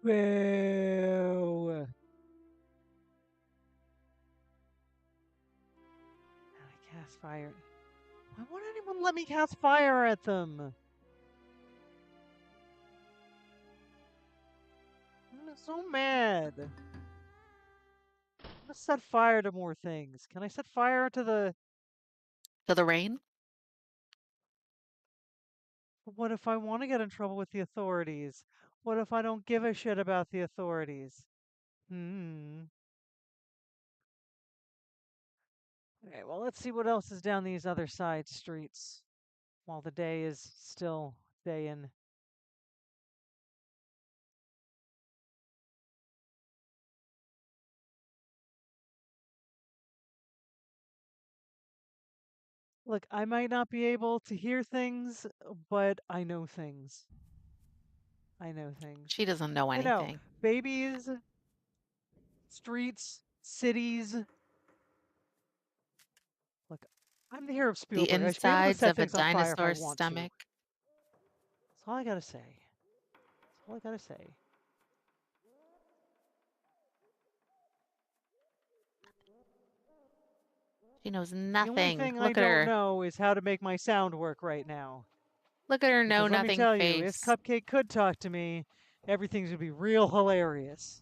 Boo! I cast fire. Why won't anyone let me cast fire at them? I'm so mad. I'm gonna set fire to more things. Can I set fire to the... To the rain? What if I want to get in trouble with the authorities? What if I don't give a shit about the authorities? Okay, well, let's see what else is down these other side streets while the day is still daying. Look, I might not be able to hear things, but I know things. I know things. She doesn't know I know anything. babies, streets, cities. Look, I'm the hero of The Spielberg. I should be able to insides set of a things on fire if I dinosaur's want to. stomach. That's all I gotta say. That's all I gotta say. She knows The only nothing. thing I Look at don't her. know is how to make my sound work right now. Look at her know Because let me nothing tell you, if face. Cupcake could talk to me, everything's gonna be real hilarious.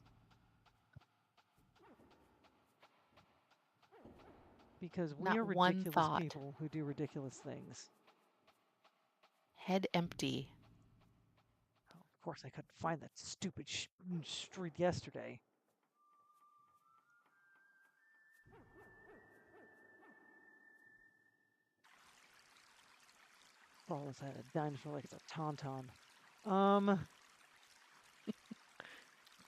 Because we are Not one ridiculous thought. people who do ridiculous things. Head empty. Oh, of course, I couldn't find that stupid street yesterday. Follows that a dinosaur like it's a tauntaun. Um,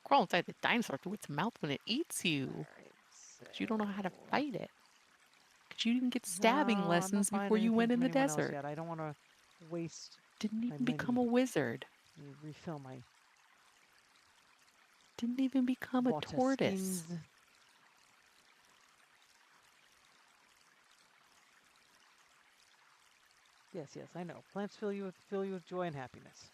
Crawl inside the dinosaur through its mouth when it eats you. Alright, so... Because you don't know how to fight it. Because you didn't get No, stabbing I'm not lessons buying before you anything went in from the anyone else desert. yet. I don't want to waste Didn't my even become money. a wizard. Let me refill my Didn't even become a water tortoise. skins. Yes, yes, I know. Plants fill you with joy and happiness.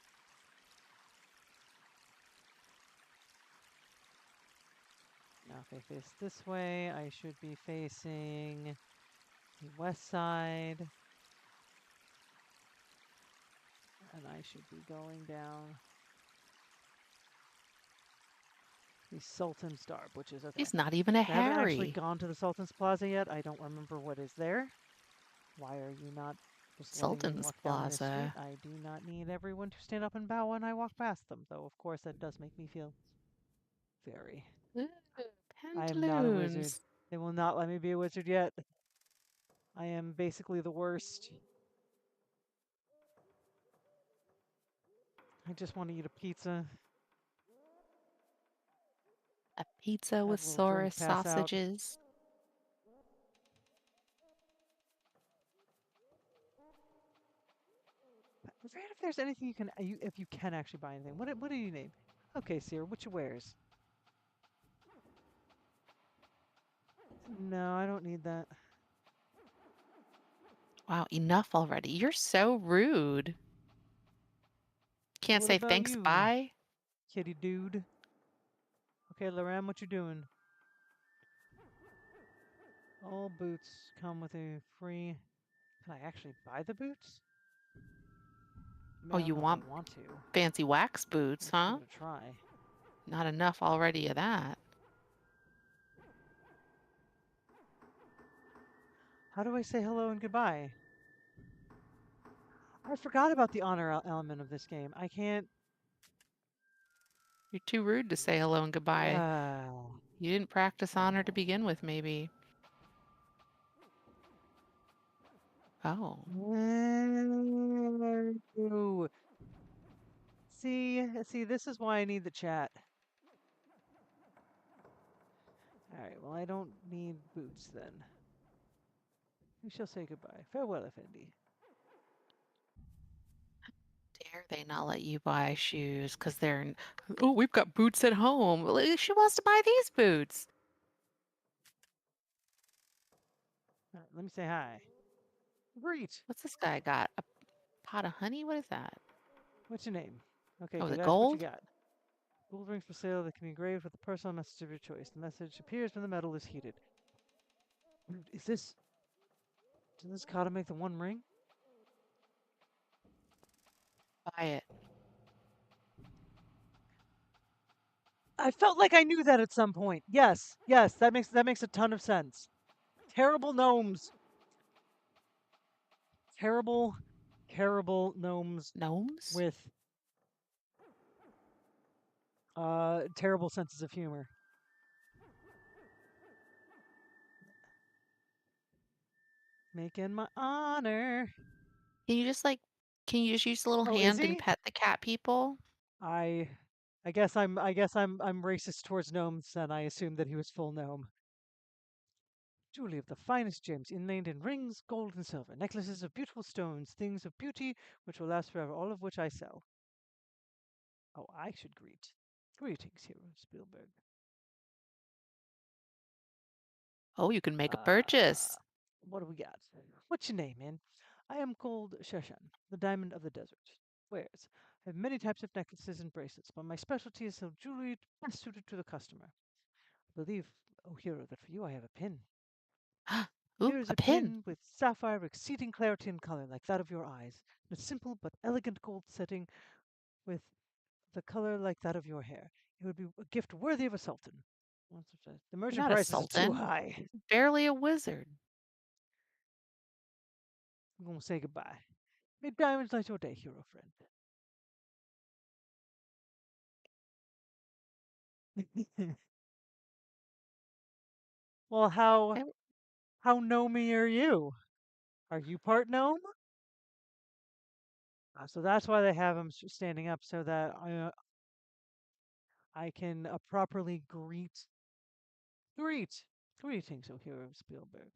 Now if I face this way, I should be facing the west side. And I should be going down the Sultan's Darb, which is okay. He's not even a I haven't actually Harry. gone to the Sultan's Plaza yet. I don't remember what is there. Why are you not just letting me Sultan's walk down this street? Plaza. I do not need everyone to stand up and bow when I walk past them, though of course that does make me feel very... Ooh, I am not a wizard. pantaloons. They will not let me be a wizard yet. I am basically the worst. I just want to eat a pizza, A pizza with have a little drink, Saurus pass out. sausages. I forget if there's anything you can, if you can actually buy anything. What do you name? Okay, Sierra, what you wears? No, I don't need that. Wow, enough already. You're so rude. Can't What say about thanks, you, bye. kitty dude? Okay, Loram, what you doing? All boots come with a free... Can I actually buy the boots? I mean, Oh, I don't you know if I want want to. fancy wax boots, Let's give huh? it a try. Not enough already of that. How do I say hello and goodbye? I forgot about the honor element of this game. I can't... You're too rude to say hello and goodbye. Uh, You didn't practice honor to begin with, maybe. Oh, Ooh. See, this is why I need the chat. Alright, well, I don't need boots then. We shall say goodbye. Farewell, Effendi. dare they not let you buy shoes because oh, we've got boots at home. Well, she wants to buy these boots. Alright, let me say hi. Greet! What's this guy got? A pot of honey? What is that? What's your name? Okay, Oh, good. the Ask what you gold? got. Gold rings for sale that can be engraved with a personal message of your choice. The message appears when the metal is heated. Is this... Does this gotta make the one ring? Buy it. I felt like I knew that at some point. Yes, yes, that makes a ton of sense. Terrible gnomes. Terrible, terrible gnomes Gnomes? with terrible senses of humor. Making my honor. Can you just can you just use the little Oh, is hand and he? pet the cat people? I I guess I'm racist towards gnomes and I assumed that he was full gnome. Jewelry of the finest gems, inlaid in rings, gold and silver, necklaces of beautiful stones, things of beauty which will last forever, all of which I sell. Oh, I should greet. Greetings, Hero Spielberg. Oh, you can make a Uh, purchase. what do we got? What's your name, man? I am called Sheshan, the Diamond of the Desert. Wares. I have many types of necklaces and bracelets, but my specialty is sell jewelry best suited to the customer. I believe, oh hero, that for you I have a pin. Ooh, Here is a a pin. pin with sapphire exceeding clarity and color, like that of your eyes, and a simple but elegant gold setting with the color like that of your hair. It would be a gift worthy of a sultan. The You're merchant not a prices are too sultan. high. Barely a wizard. I'm gonna say goodbye. May diamonds light your day, hero friend. Well, I, how gnomey are you? Are you part gnome? So that's why they have him standing up, so that I can properly greet greetings, O hero of Spielberg.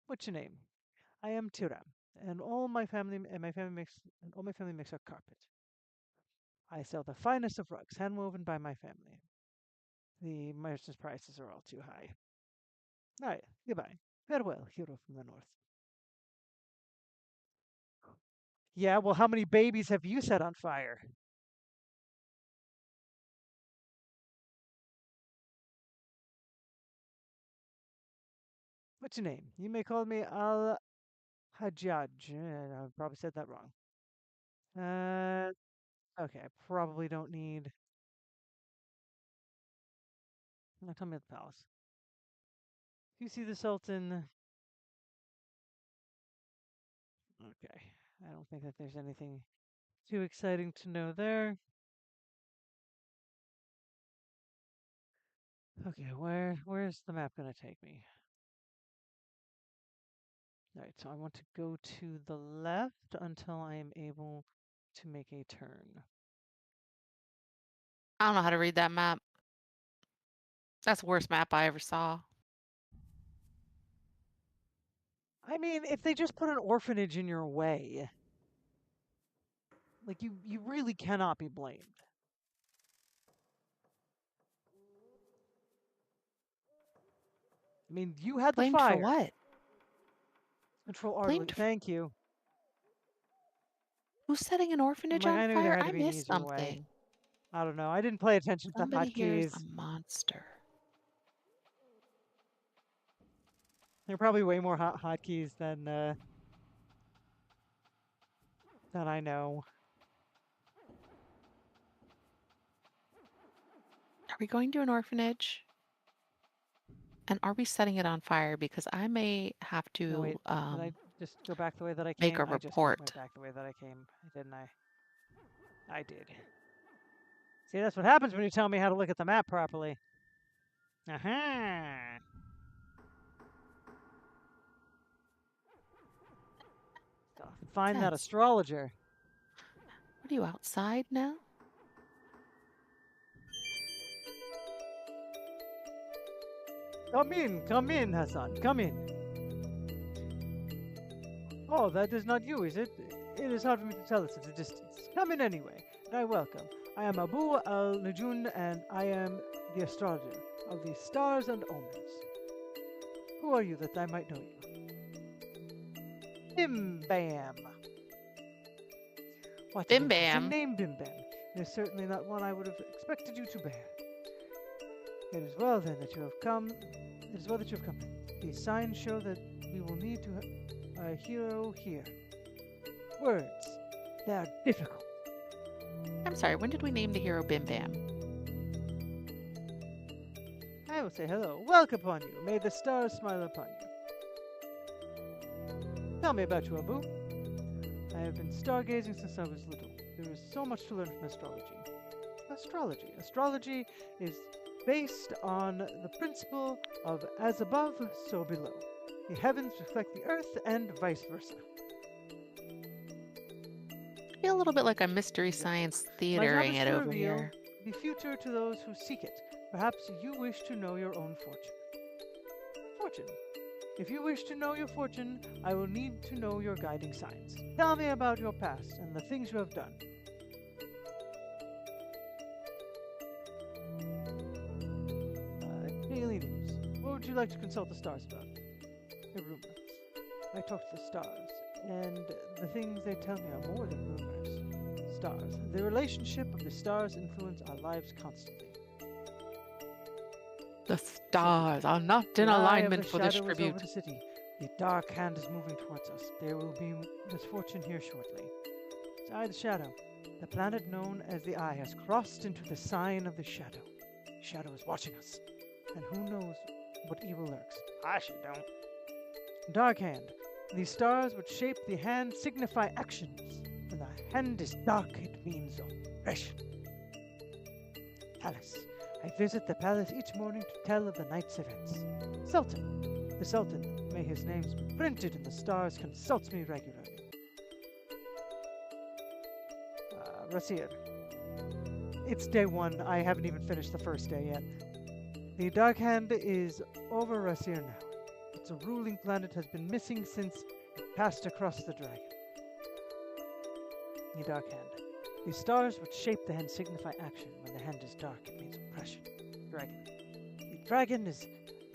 What's your name? I am Tiram, and all my family makes our carpet. I sell the finest of rugs, handwoven by my family. The merchant's prices are all too high. All right, goodbye. Farewell, hero from the north. Yeah, well, how many babies have you set on fire? What's your name? You may call me Al Hajjaj. I probably said that wrong. Uh, okay, I probably don't need. Now tell me the palace. You see the Sultan. Okay, I don't think that there's anything too exciting to know there. Okay, where's the map gonna take me? All right, so I want to go to the left until I am able to make a turn. I don't know how to read that map. That's the worst map I ever saw. I mean, if they just put an orphanage in your way, like you really cannot be blamed. I mean, you had the Blamed for fire. what? Control Blamed Artillery. for Thank you. who's setting an I'm orphanage like, on I knew there fire? had to I be an missed easier way. something. I don't know. I didn't pay attention to the Somebody here is a hotkeys. monster. There are probably way more hotkeys than I know. Are we going to an orphanage? And are we setting it on fire? Because I may have No, to wait. Did I just go back the way that I make came? a I just went report. back the way that I came, didn't I? I did. See, that's what happens when you tell me how to look at the map properly. Aha! Still have to find that Sense. astrologer. What are you outside now? Come in, Hassan, come in. Oh, that is not you, is it? It is hard for me to tell this at a distance. Come in anyway, and I welcome. I am Abu al Najun, and I am the astrologer of the stars and omens. Who are you that I might know you? Bim Bam. What an Bim interesting bam. name, Bim Bam. It is certainly not one I would have expected you to bear. It is well then that you have come. It is well that you have come. These signs show that we will need to a hero here. Words. They are difficult. I'm sorry, when did we name the hero Bim Bam? I will say hello. Welcome upon you. May the stars smile upon you. Tell me about you, Abu. I have been stargazing since I was little. There is so much to learn from astrology. Astrology. Astrology is based on the principle of as above, so below. The heavens reflect the earth and vice versa. I feel a little bit like I'm Mystery Yep. Science My job theatering is it to over reveal here. the future to those who seek it. Perhaps you wish to know your own fortune. fortune. If you wish to know your fortune, I will need to know your guiding signs. Tell me about your past and the things you have done. Daily news. What would you like to consult the stars about? The rumors. I talk to the stars, and the things they tell me are more than rumors. Stars. The relationship of the stars influence our lives constantly. The City. stars are not The in eye of the alignment for this shadow is over tribute. the city. The dark hand is moving towards us. There will be misfortune here shortly. The eye of the shadow. The planet known as the Eye has crossed into the sign of the shadow. The shadow is watching us, and who knows what evil lurks. I sure don't. Dark hand. The stars which shape the hand signify actions. When the hand is dark, it means oppression. Palace. I visit the palace each morning to tell of the night's events. Sultan. The Sultan, may his names be printed in the stars, consults me regularly. Rasir. It's day one. I haven't even finished the first day yet. The Dark Hand is over Rasir now. Its ruling planet has been missing since it passed across the dragon. The Dark Hand. The stars which shape the hand signify action. When the hand is dark, it means oppression. Dragon. The dragon is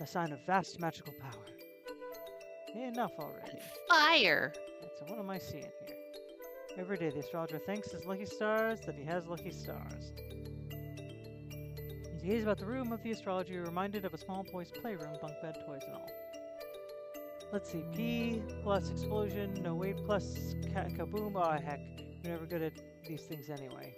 a sign of vast magical power. Enough already. Fire! So what am I seeing here? Every day the astrologer thanks his lucky stars that he has lucky stars. As he gazes about the room of the astrologer, you're reminded of a small boy's playroom, bunk bed, toys, and all. Let's see. P plus explosion, no wait plus kaboom. Oh heck, we're never good at these things anyway.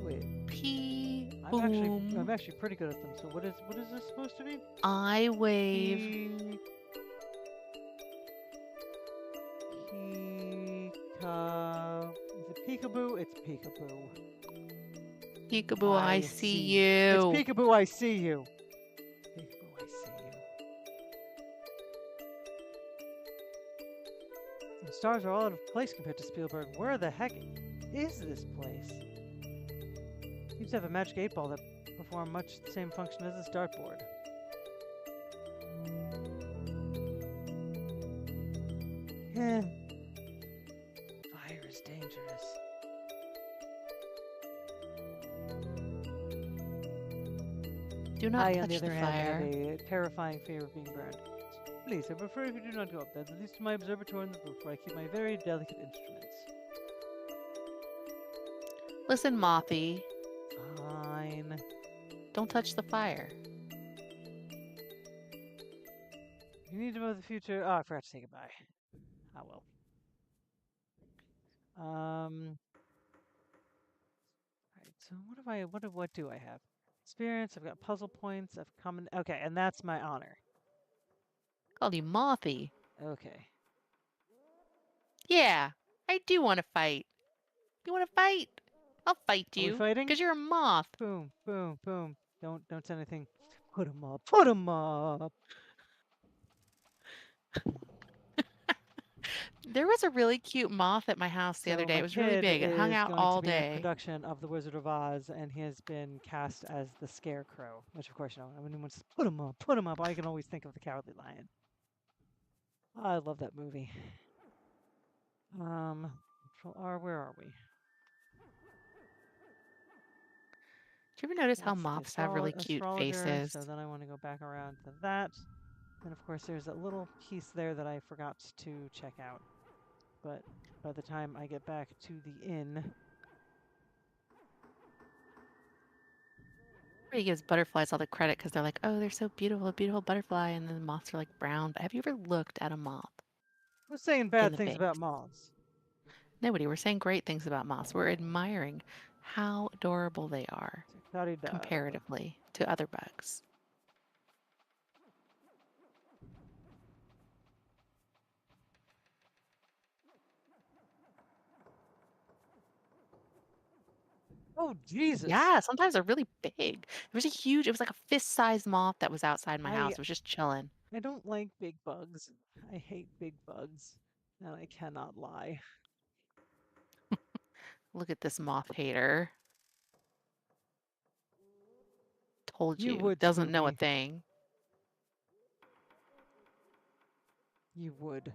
Wait. P I'm boom. actually pretty good at them. So what is this supposed to be? I wave. Is it peekaboo? It's peekaboo. Peekaboo, I see you. It's peekaboo, I see you. Peekaboo, I see you. The stars are all out of place compared to Spielberg. Where the heck is this place? Seems to have a magic 8-ball that performs much the same function as this dartboard. Eh. Fire is dangerous. Do not I, touch on the other the hand, fire. have a terrifying fear of being burned. Please, I prefer if you do not go up there, at least to my observatory on the roof, where I keep my very delicate instruments. Listen, Mothy. Fine. Don't touch the fire. You need to know the future. Oh, I forgot to say goodbye. Ah, well. Alright, so what do I have? Experience, I've got puzzle points, I've common. Okay, and that's my honor. Called you Mothy. Okay. Yeah, I do want to fight. You want to fight? I'll fight Are we you. fighting? Because you're a moth. Boom, boom, boom. Don't say anything. Put 'em up. Put 'em up. There was a really cute moth at my house the other So day. my It was really kid big. It hung is out going to all be in a day. production of The Wizard of Oz, and he has been cast as the Scarecrow, which of course, you know, when anyone says, put him up, I can always think of the Cowardly Lion. I love that movie. Control R, where are we? Do you ever notice how That's the moths have really cute astrologer, faces? so then I want to go back around to that. And of course, there's that little piece there that I forgot to check out. But by the time I get back to the inn, Everybody gives butterflies all the credit because they're like, oh, they're so beautiful, a beautiful butterfly, and then the moths are like brown. But have you ever looked at a moth who's saying in bad the things face? about moths? Nobody. We're saying great things about moths. We're admiring how adorable they are comparatively to other bugs. Oh, Jesus! Yeah, sometimes they're really big. There was a huge, it was like a fist-sized moth that was outside my house. It was just chilling. I don't like big bugs. I hate big bugs, and I cannot lie. Look at this moth hater. Hold You you. would, Doesn't know a Spoopy. thing. You would.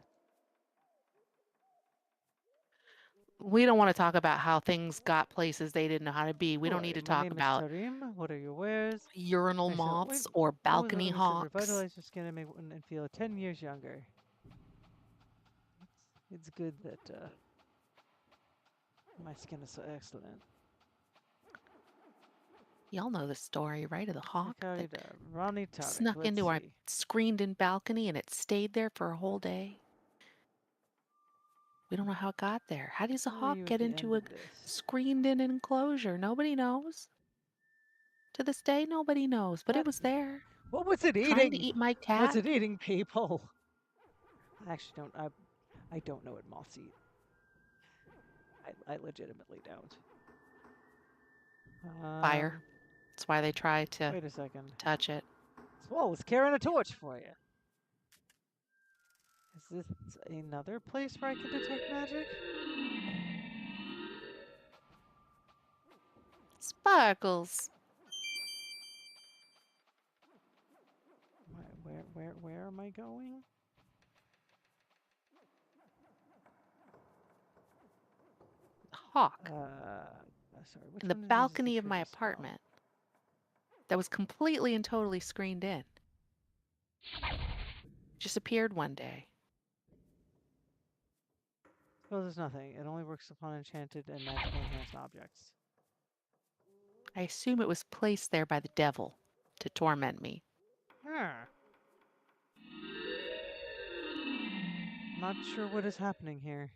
We don't want to talk about how things got places they didn't know how to be. We Who don't are need you? to My talk name is about Tarim. What are your wares? urinal I sell oil, moths or oils balcony elements to hawks. revitalize your skin and make and feel 10 years younger. It's good that my skin is so excellent. Y'all know the story, right? Of the hawk that Ronnie Tarek. snuck Let's into our see. screened-in balcony and it stayed there for a whole day. We don't know how it got there. How does a Who are hawk you at get the end into a of this? screened-in enclosure? Nobody knows. To this day, nobody knows, but it That, was there, what was it trying to eating? eat my What's cat. it eating, people? I actually don't. I don't know what moths eat. I legitimately don't. Fire. That's why they try to Wait a second. touch it. Swole is carrying a torch for you. Is this another place where I can detect magic? Sparkles. Where am I going? Hawk. Sorry. Which In the one of these is the balcony of my tricky spot? apartment that was completely and totally screened in. Just appeared one day. Suppose it's nothing. It only works upon enchanted and magically enhanced objects. I assume it was placed there by the devil to torment me. Huh. Not sure what is happening here.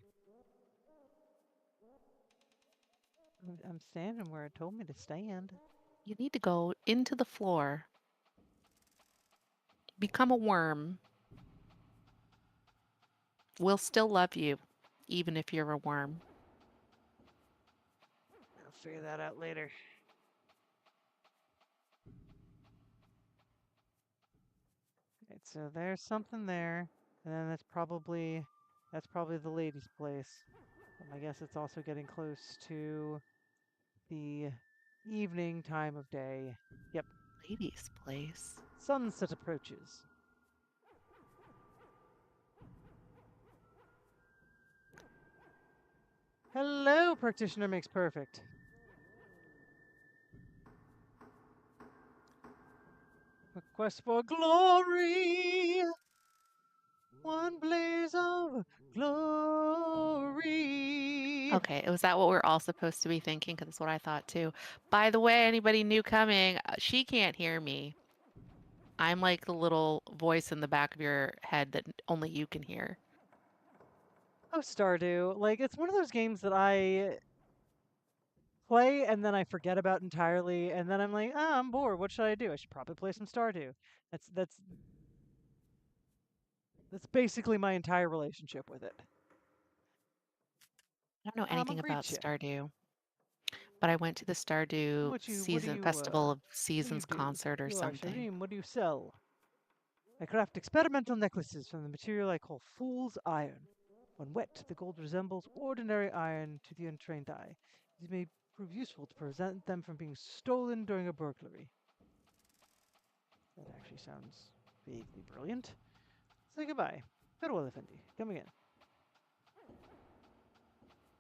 I'm standing where it told me to stand. You need to go into the floor, become a worm. We'll still love you, even if you're a worm. I'll figure that out later. Right, so there's something there, and then that's probably the lady's place. I guess it's also getting close to the evening time of day. Yep, Lady's place. sunset approaches. Hello, practitioner makes perfect. A quest for glory. One blaze of glory. Okay, was that what we're all supposed to be thinking? Because that's what I thought too. By the way, anybody new coming, she can't hear me. I'm like the little voice in the back of your head that only you can hear. Oh, Stardew. Like, it's one of those games that I play and then I forget about entirely, and then I'm like, ah, I'm bored. What should I do? I should probably play some Stardew. That's basically my entire relationship with it. I don't know I'm a anything about greet Stardew, but I went to the Stardew What do season you festival of what do you seasons do? concert or You are something. Shireen. What do you sell? I craft experimental necklaces from the material I call fool's iron. When wet, the gold resembles ordinary iron to the untrained eye. These may prove useful to prevent them from being stolen during a burglary. That actually sounds vaguely brilliant. Say goodbye. Farewell, Effendi. Come again.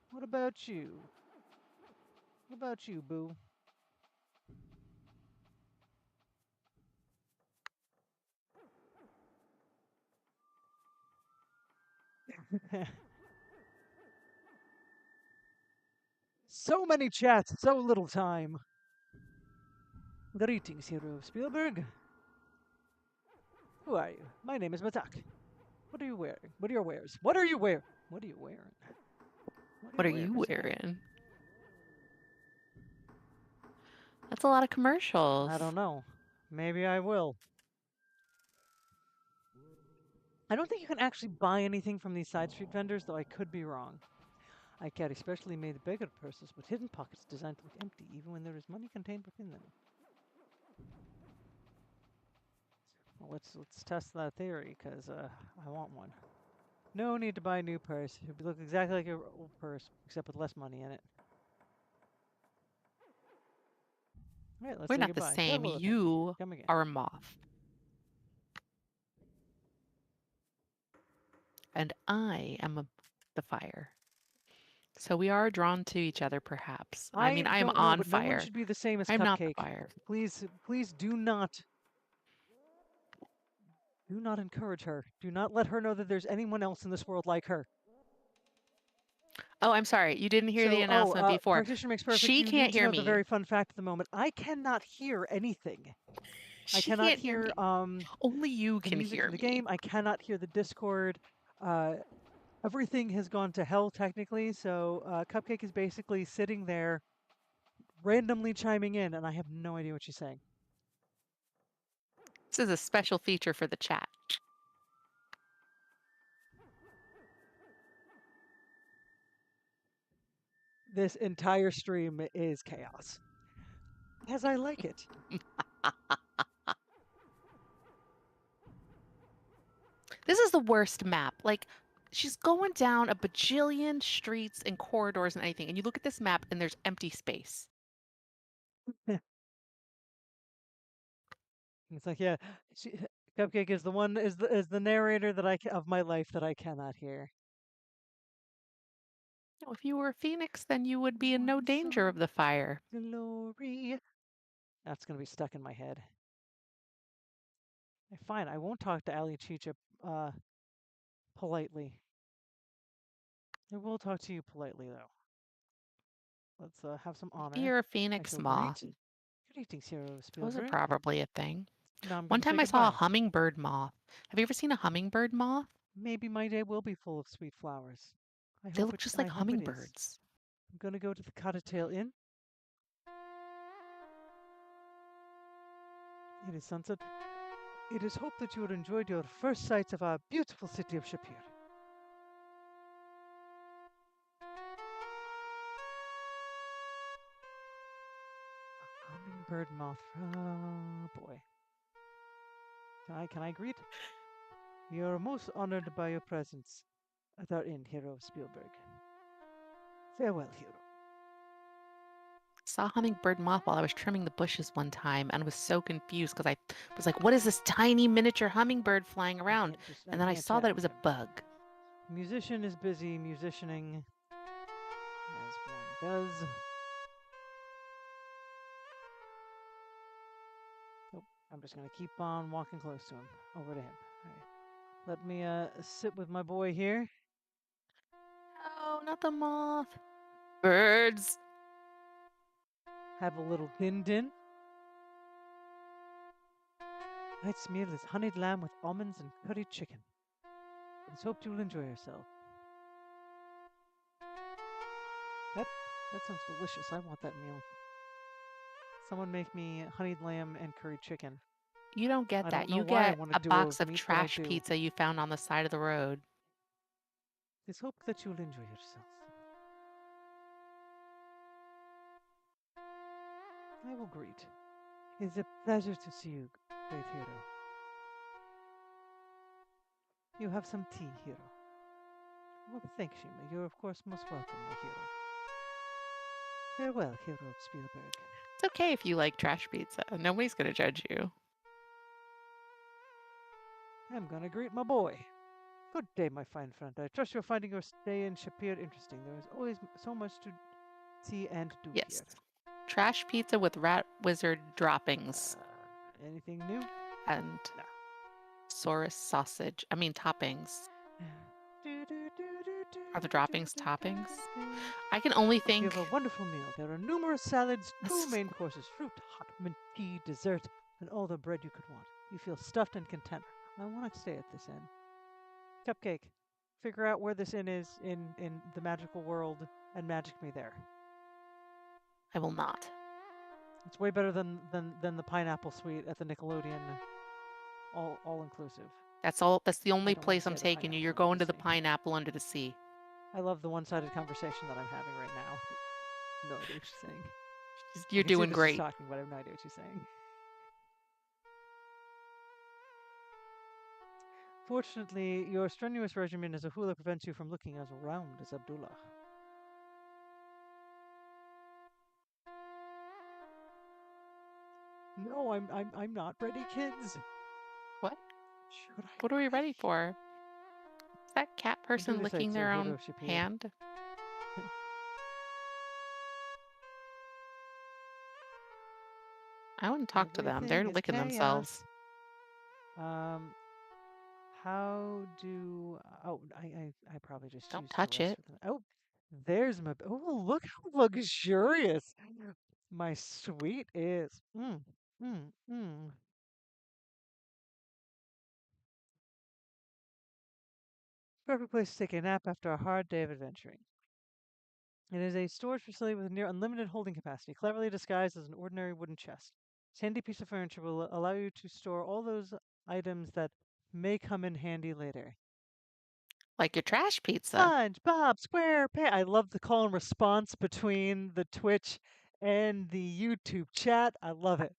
What about you? What about you, boo? So many chats, so little time. Greetings, hero of Spielberg. Who are you? My name is Matak. What are you wearing? What are your wares? What are you wearing? What are you wearing? What are What your are you wares, eh? wearing? That's a lot of I commercials. don't know. Maybe I will. I don't think you can actually buy anything from these side street vendors, though I could be wrong. I carry specially made beggar purses with hidden pockets designed to look empty, even when there is money contained within them. Well, let's test that theory, because I want one. No need to buy a new purse. It would look exactly like your old purse, except with less money in it. All right, let's We're say not the goodbye. same. Farewell, Cupcake. You Come again. are a moth, and I am the fire. So we are drawn to each other, perhaps. I mean, I I am don't know, on but no one fire. should be the same as I'm not the Cupcake. fire. Please do not encourage her. Do not let her know that there's anyone else in this world like her. Oh, I'm sorry. You didn't hear the So, announcement before. practitioner makes perfect. She You can't need to hear know the me. very fun fact at the moment. I cannot hear anything. I She cannot can't hear hear me. Only you the can music hear in the me. game. I cannot hear the Discord. Uh, everything has gone to hell technically. So Cupcake is basically sitting there randomly chiming in, and I have no idea what she's saying. This is a special feature for the chat. This entire stream is chaos, as I like it. This is the worst map. Like, she's going down a bajillion streets and corridors and anything, and you look at this map and there's empty space. It's like, yeah, she, Cupcake is the one is the narrator that of my life that I cannot hear. Now, if you were a phoenix, then you would be in no Once danger of on the fire. glory. That's gonna be stuck in my head. Fine, I won't talk to Ali Chicha politely. I will talk to you politely though. Let's have some Maybe honor. you're a I phoenix shall moth. greet. Greetings, hero of Those are Spielberg. probably a thing. Now I'm One gonna say time I saw a goodbye. hummingbird moth. Have you ever seen a hummingbird moth? Maybe my day will be full of sweet flowers. They look just I like hope it is. hummingbirds. I'm gonna go to the Cottertail Inn. It is sunset. It is hoped that you have enjoyed your first sights of our beautiful city of Shapir. A hummingbird moth. Oh boy. Can I greet? We are most honored by your presence at our inn, hero of Spielberg. Farewell, hero. Saw a hummingbird moth while I was trimming the bushes one time and was so confused because I was like, what is this tiny miniature hummingbird flying around? I And then I can't saw chat that it with was a him. bug. Musician is busy musicianing as one does. Oh, I'm just gonna keep on walking close to him, over to him. All right. Let me sit with my boy here. Oh, not the moth. Birds. Have a little din din. Tonight's meal is honeyed lamb with almonds and curried chicken. Let's hope you'll enjoy yourself. That that sounds delicious. I want that meal. Someone make me honeyed lamb and curried chicken. You don't get I don't that. know You why I get want a a duo box of of meat, but I trash do. pizza you found on the side of the road. Let's hope that you'll enjoy yourself. I will greet. It is a pleasure to see you, great hero. You have some tea, hero. Well, thank Shima. You're of course most welcome, my hero. Farewell, hero of Spielberg. It's okay if you like trash pizza. Nobody's going to judge you. I'm gonna greet my boy. Good day, my fine friend. I trust you're finding your stay in Shapir interesting. There is always so much to see and do Yes. here. Trash pizza with rat wizard droppings Anything new? and No. Saurus sausage. I mean, toppings. Are the droppings toppings? I can only You think. have a wonderful meal. There are numerous salads, two This, main courses, fruit, hot mint tea, dessert, and all the bread you could want. You feel stuffed and content. I want to stay at this inn. Cupcake, figure out where this inn is in the magical world and magic me there. I will not. It's way better than the pineapple suite at the Nickelodeon, all inclusive. That's all. That's the I only don't want to place I'm say the taking you. pineapple You're under the going to the sea. pineapple under the sea. I love the one-sided conversation that I'm having right now. No idea what she's saying. I You're can see doing that she's great. talking, but I have no idea what she's saying. Fortunately, your strenuous regimen as a hula prevents you from looking as round as Abdullah. No, I'm not ready, kids. What? Should I What are be we ready for? Is that cat ready? person Duty licking sir, their own Hodo appeared. hand? I wouldn't talk to them. Everything They're is licking themselves. chaos. Um, how do? Oh, I probably just Don't used the touch rest it. of them. Oh, there's my. Oh, look how luxurious my suite is. Mm, mm. Perfect place to take a nap after a hard day of adventuring. It is a storage facility with near unlimited holding capacity, cleverly disguised as an ordinary wooden chest. This handy piece of furniture will allow you to store all those items that may come in handy later. Like your trash pizza. SpongeBob SquarePants. I love the call and response between the Twitch and the YouTube chat. I love it.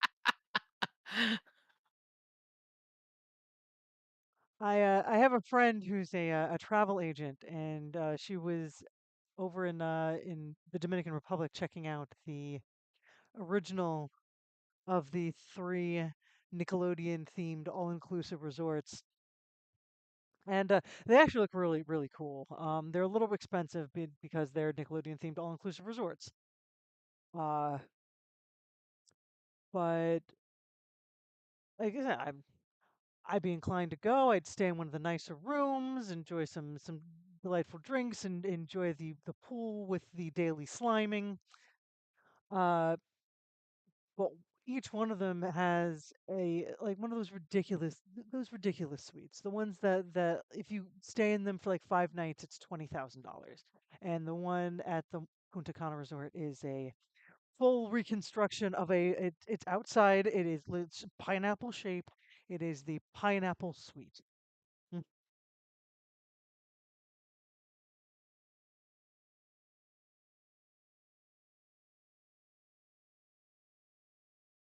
I have a friend who's a travel agent, and she was over in the Dominican Republic checking out the original of the three Nickelodeon themed all inclusive resorts. And they actually look really, really cool. They're a little expensive because they're Nickelodeon themed all inclusive resorts. Uh, but like I said, I'd be inclined to go. I'd stay in one of the nicer rooms, enjoy some delightful drinks, and enjoy the pool with the daily sliming. Uh, but each one of them has a like one of those ridiculous suites. The ones that if you stay in them for like 5 nights, it's $20,000. And the one at the Punta Cana Resort is a full reconstruction of it's outside. It's pineapple shape. It is the pineapple suite. Mm,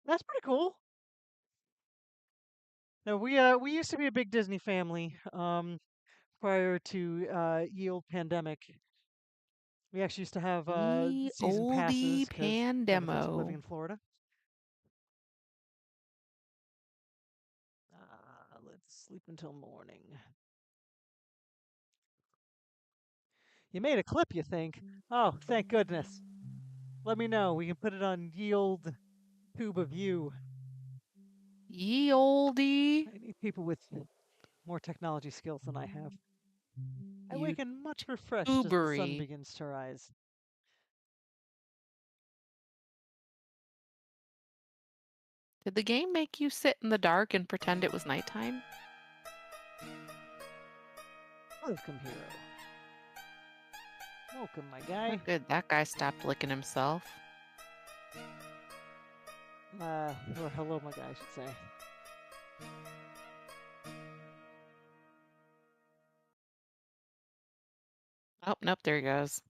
That's pretty cool. No, we used to be a big Disney family. Prior to ye old pandemic, we actually used to have Ye season olde passes because benefits of living pandemo. in Florida. Let's sleep until morning. You made a clip, you think? Oh, thank goodness. Let me know. We can put it on ye old tube of you. Ye olde I need people with more technology skills than I have. I waken much refreshed as the sun YouTubery. begins to rise. Did the game make you sit in the dark and pretend it was nighttime? Welcome, hero. Welcome, my Oh, guy. good. That guy stopped licking himself. Or hello, my guy, I should say. Oh, nope, there he goes.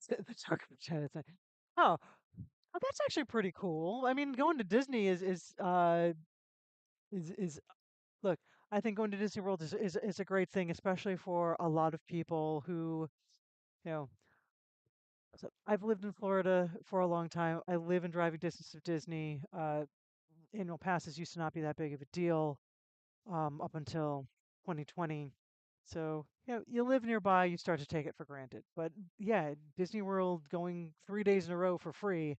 The dark of Chinatown. Oh, oh, that's actually pretty cool. I mean, going to Disney is look. I think going to Disney World is a great thing, especially for a lot of people who, you know. So I've lived in Florida for a long time. I live in driving distance of Disney. Annual passes used to not be that big of a deal up until 2020. So, you live nearby, you start to take it for granted. But yeah, Disney World going 3 days in a row for free.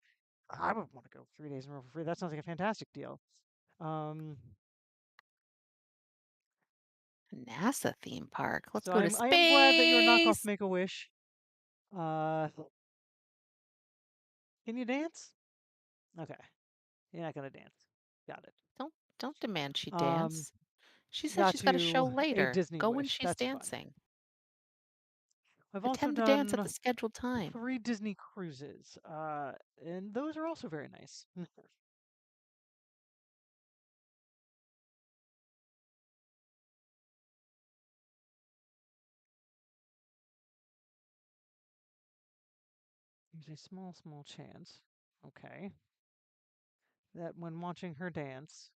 I would want to go 3 days in a row for free. That sounds like a fantastic deal. Um, NASA theme park. Let's so go to I am glad that your knockoff space. Make a Wish. Uh, can you dance? Okay, you're not gonna dance. Got it. Don't demand she Um, dance. She said got she's got a show to a later. Disney Go when Wish. she's That's fun. dancing. I've also Attend the dance at the done scheduled time. 3 Disney cruises, and those are also very nice. There's a small, small chance. Okay. That when watching her dance,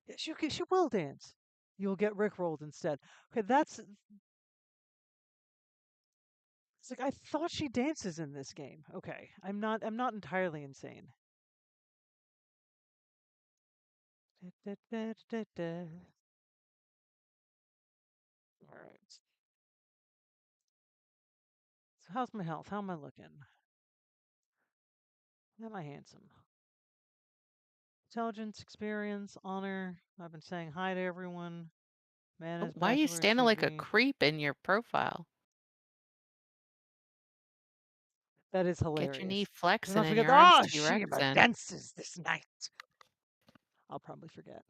yeah, she will dance. You'll get rickrolled instead. Okay, It's like I thought she dances in this game. Okay, I'm not entirely insane. All right. So how's my health? How am I looking? Am I handsome? Intelligence, experience, honor. I've been saying hi to everyone. Oh, Manners, why are you bachelor standing like a activity. creep in your profile? That is Get your knee hilarious. Do flexing not and forget. your arms Ah, she T-Rexing. dances this night. I'll probably forget.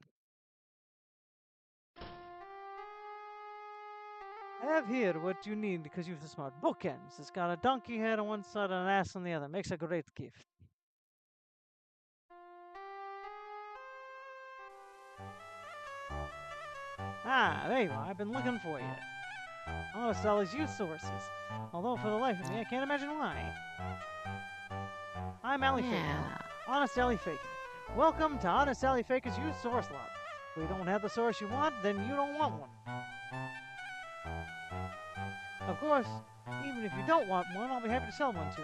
I have here what you need because you've the smart bookends. It's got a donkey head on one side and an ass on the other. Makes a great gift. Ah, there you are. I've been looking for you. Honest Sally's youth sources. Although for the life of me, I can't imagine why. I'm Ally Faker. Yeah. Honest Ally Faker. Welcome to Honest Ally Faker's used source lot. If we don't have the source you want, then you don't want one. Of course, even if you don't want one, I'll be happy to sell one to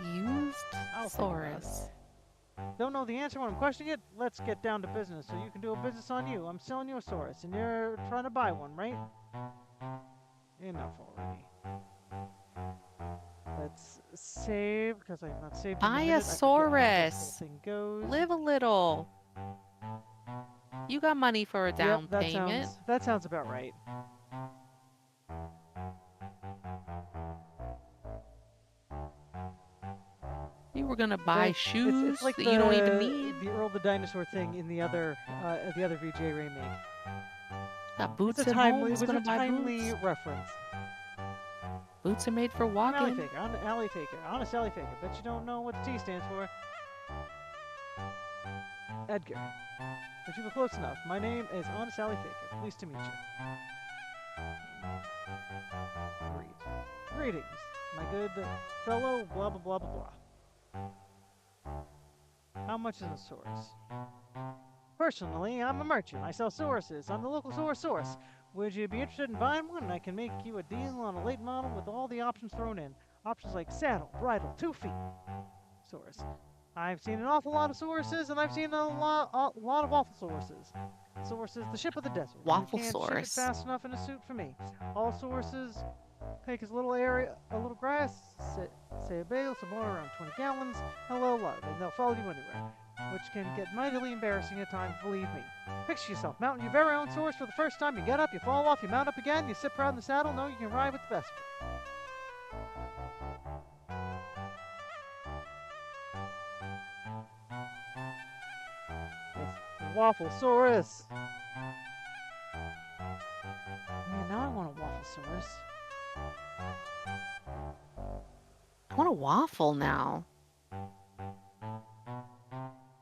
you. Used I'll think about it. Saurus. Don't know the answer when I'm questioning it? Let's get down to business so you can do a business on you. I'm selling you a Saurus, and you're trying to buy one, right? Enough already. Let's save, because I have not saved in a Buy a minute. I forget how this whole Saurus. thing goes. Live a little. You got money for a Yep, down that payment. sounds about right. You were gonna buy It's shoes like that you don't even need. the Earl the Dinosaur thing in the other VGA remake. Got It's a boots at home. timely it Was was a gonna buy timely boots. reference. Boots are made for I'm Ally walking. Faker. I'm Ally Faker. Honest Ally Faker. Bet you don't know what the T stands for. Edgar. But you were close enough. My name is Honest Ally Faker. Pleased to meet you. Greetings, my good fellow. Blah blah blah blah blah. How much is a source? Personally, I'm a merchant. I sell sources. I'm the local source. Would you be interested in buying one? I can make you a deal on a late model with all the options thrown in. Options like saddle, bridle, 2 feet. Source. I've seen an awful lot of sources, and I've seen a lot of awful sources. Source is the ship of the desert. You Waffle can't ship it Saurus. fast enough in a suit for me. All sources take as little area, a little grass, say a bale, some water around 20 gallons, and a little love, and they'll follow you anywhere, which can get mightily embarrassing at times, believe me. Picture yourself mounting your very own source for the first time. You get up, you fall off, you mount up again, you sit proud in the saddle, know you can ride with the best. It's Wafflesaurus. Man, now I want a Wafflesaurus. I want a waffle now.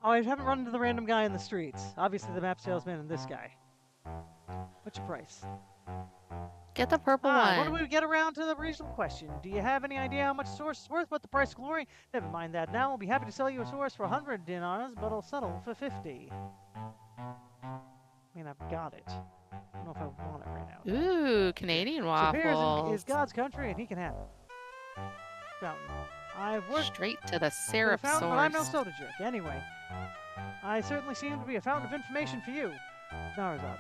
Oh, I haven't run into the random guy in the streets. Obviously, the map salesman and this guy. What's your price? Get the purple What do one. we get around to the reasonable question? Do you have any idea how much a source is worth? What the price of glory? Never mind that now. We'll be happy to sell you a source for 100 dinars, but I'll settle for 50. I mean, I've got it. I don't know if I want it right now. Ooh, Canadian Superior is waffles. God's country, and he can have it. Fountain. I've worked Straight to the for the syrup fountain, but I'm no source. soda jerk. Anyway, I certainly seem to be a fountain of information for you. Narazad.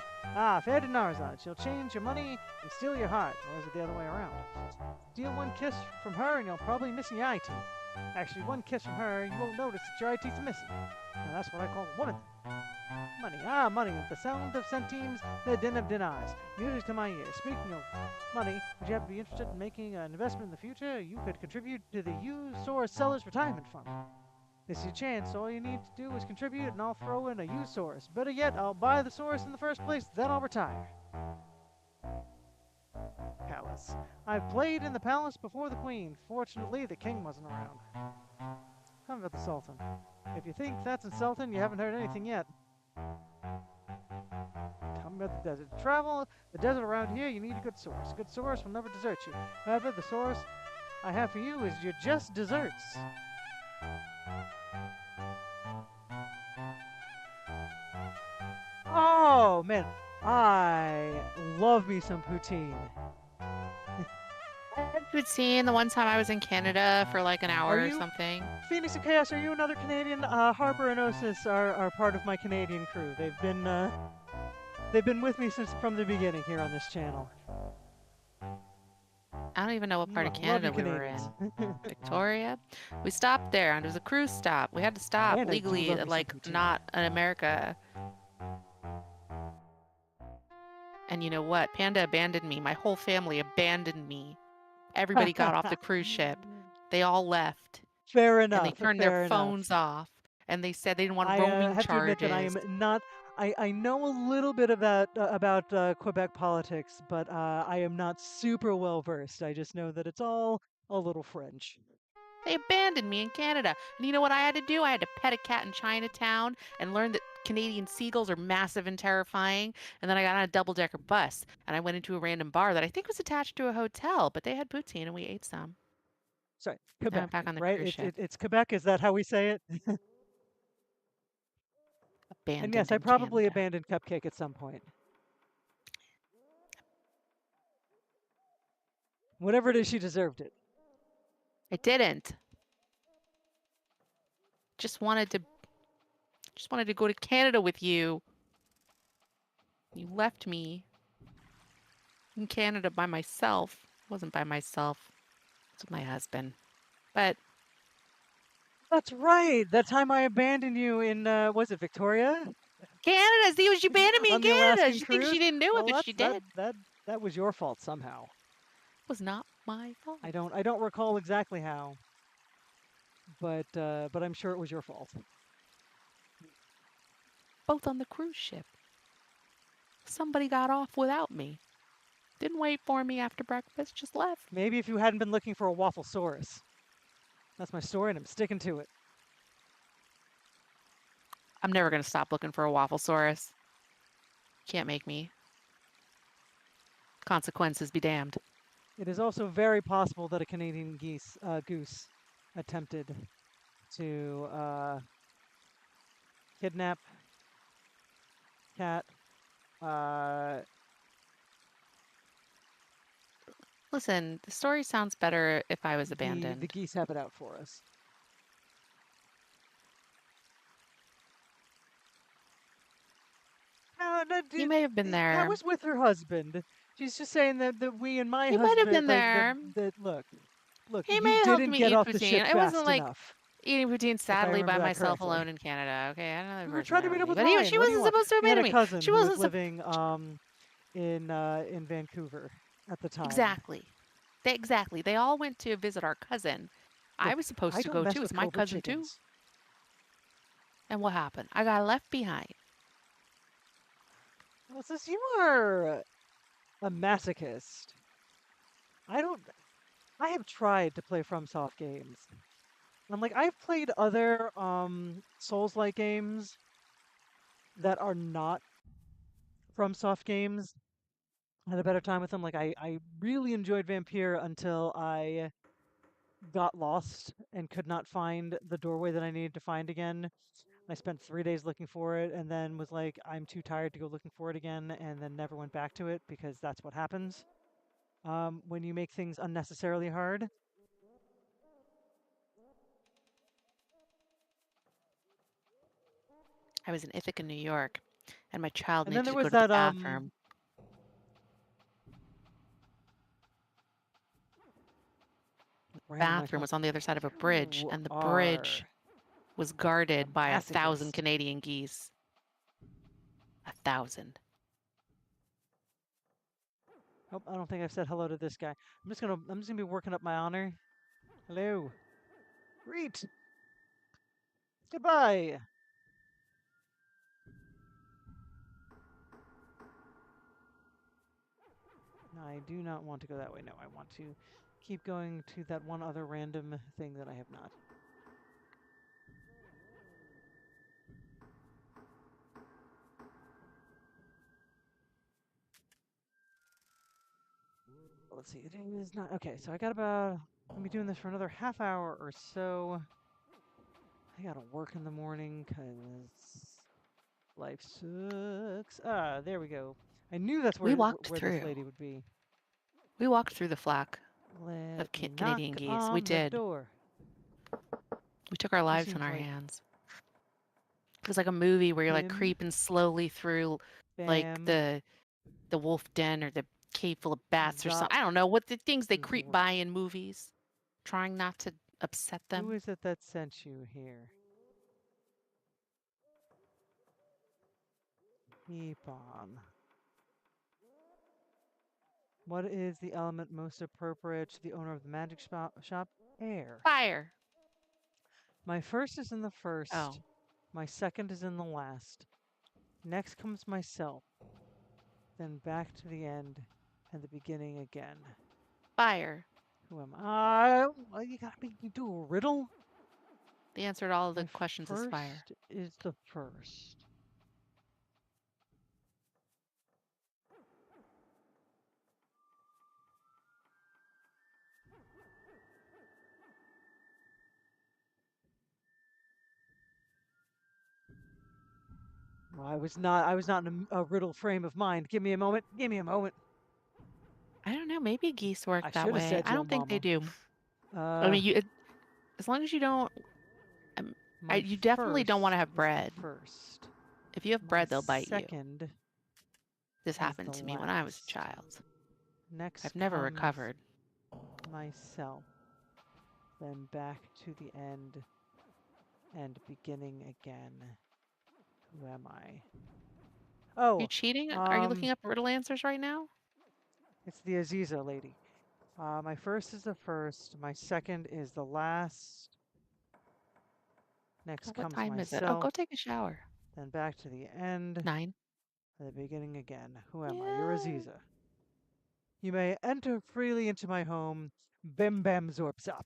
Fair to Narazad. She'll change your money and steal your heart. Or is it the other way around? Steal one kiss from her and you'll probably miss your eye teeth. Actually, one kiss from her, you won't notice that your eye teeth are missing. Now that's what I call a woman. Money. Money. The sound of centimes, the din of dinars. Music to my ears. Speaking of money, would you happen to be interested in making an investment in the future? You could contribute to the used source sellers retirement fund. This is your chance. All you need to do is contribute, and I'll throw in a used source. Better yet, I'll buy the source in the first place, then I'll retire. Palace. I've played in the palace before the queen. Fortunately, the king wasn't around. How about the sultan? If you think that's insulting, you haven't heard anything yet. Tell me about the desert. To travel the desert around here, you need a good source. A good source will never desert you. However, the source I have for you is your just desserts. Oh man, I love me some poutine. poutine the one time I was in Canada for like an Are hour or you something. Phoenix of Chaos? Are you another Canadian? Harper and Osis are part of my Canadian crew. They've been with me since from the beginning here on this channel. I don't even know what part of Mwah. Love you, Canada we were Canadians. in. Victoria. We stopped there, and it was a cruise stop. We had to stop And I do legally, love me some like poutine. not in America. And you know what? Panda abandoned me. My whole family abandoned me. Everybody got off the cruise ship. They all left, Fair and they enough. turned their Fair enough. phones off, and they said they didn't want I roaming have to admit that I charges. am not. I know a little bit about Quebec politics, but I am not super well versed. I just know that it's all a little French. They abandoned me in Canada. And you know what I had to do? I had to pet a cat in Chinatown and learn that Canadian seagulls are massive and terrifying. And then I got on a double-decker bus and I went into a random bar that I think was attached to a hotel, but they had poutine and we ate some. Sorry, I went Quebec, back on the right? cruise ship. It's Quebec. Is that how we say it? And yes, Abandoned I in probably Canada. abandoned Cupcake at some point. Whatever it is, she deserved it. I didn't. Just wanted to just wanted to go to Canada with you. You left me in Canada by myself. I wasn't by myself. It was with my husband. But That's right. That time I abandoned you in was it Victoria Canada, see, she abandoned me in on the Canada. Alaskan She thinks she cruise? didn't do it, Well, but she did. that was your fault somehow. Was not my fault. I don't recall exactly how, but I'm sure it was your fault. Both on the cruise ship. Somebody got off without me. Didn't wait for me after breakfast, just left. Maybe if you hadn't been looking for a Wafflesaurus. That's my story, and I'm sticking to it. I'm never going to stop looking for a Wafflesaurus. Can't make me. Consequences be damned. It is also very possible that a Canadian goose attempted to kidnap Cat. Uh, Listen, the story sounds better if I was the abandoned. geese have it out for us. No, no, You may have been Cat there. was with her husband. She's just saying that we and my He might have been husband, like there. that. Look, He you may have helped didn't me get eat off the poutine. ship It wasn't fast like enough, eating poutine if I sadly by remember that myself correctly. alone in Canada. Okay, another We were person trying to abandoned meet up me. with But Ryan. she What do you wasn't want? supposed to He had abandon a me. cousin She who was wasn't living in Vancouver at the time. Exactly. Exactly. They all went to visit our cousin. I Look, was supposed I to don't go mess too. with It's my Cobra cousin too. chickens. And what happened? I got left behind. Well, since you are a masochist, I don't. I have tried to play FromSoft games. I'm like I've played other Souls-like games that are not FromSoft games. Had a better time with them. Like I really enjoyed Vampire until I got lost and could not find the doorway that I needed to find again. I spent 3 days looking for it and then was like, I'm too tired to go looking for it again, and then never went back to it because that's what happens when you make things unnecessarily hard. I was in Ithaca, New York, and my child And then needed there to go was to the that bathroom. random Bathroom icon. was on the other side of a bridge, You and the bridge are was a guarded by 1,000 masochist. Canadian geese. 1,000. Oh, I don't think I've said hello to this guy. I'm just gonna be working up my honor. Hello. Greet. Goodbye. No, I do not want to go that way. No, I want to keep going to that one other random thing that I have not. Let's see. It is not okay. So I got about. I'll be doing this for another half hour or so. I gotta work in the morning because life sucks. There we go. I knew that's We where walked where this through. lady would be. We walked through the flak. Let of me knock Canadian geese. We on the did. door. We took our He lives in seems our like hands. It was like a movie where you're like him. creeping slowly through like Bam. the wolf den or the cave full of bats or Zop. something. I don't know what the things they creep Zorp. by in movies, trying not to upset Who them. is it that sent you here? Keep on. What is the element most appropriate to the owner of the magic shop? Air. Fire. My first is in the first. Oh, My second is in the last. Next comes myself. Then back to the end and the beginning again. fire. Who am I? Well, you gotta make me do a riddle? The answer to all of the My questions is fire. first is the first. Well, I was not in a riddle frame of mind. Give me a moment. Give me a moment. I don't know. Maybe geese work I that should have way. said I yo don't think they mama. do. I Uh, mean, as long as you don't, um, my you definitely don't want to first have is the bread. first. If you have My bread, they'll bite you. second This is happened the to me when I was a last. child. I've Next never comes recovered. myself. Then back to the end and beginning again. Who am I? You Oh, cheating? Are you um, looking up riddle answers right now? it's the Aziza lady. My first is the first. My second is the last. Next Oh, what comes time is it? Oh, myself. go take a shower. Then back to the end. 9. And the beginning again. Who am I? You're Yeah. Aziza. You may enter freely into my home. Bim bam zorp zop.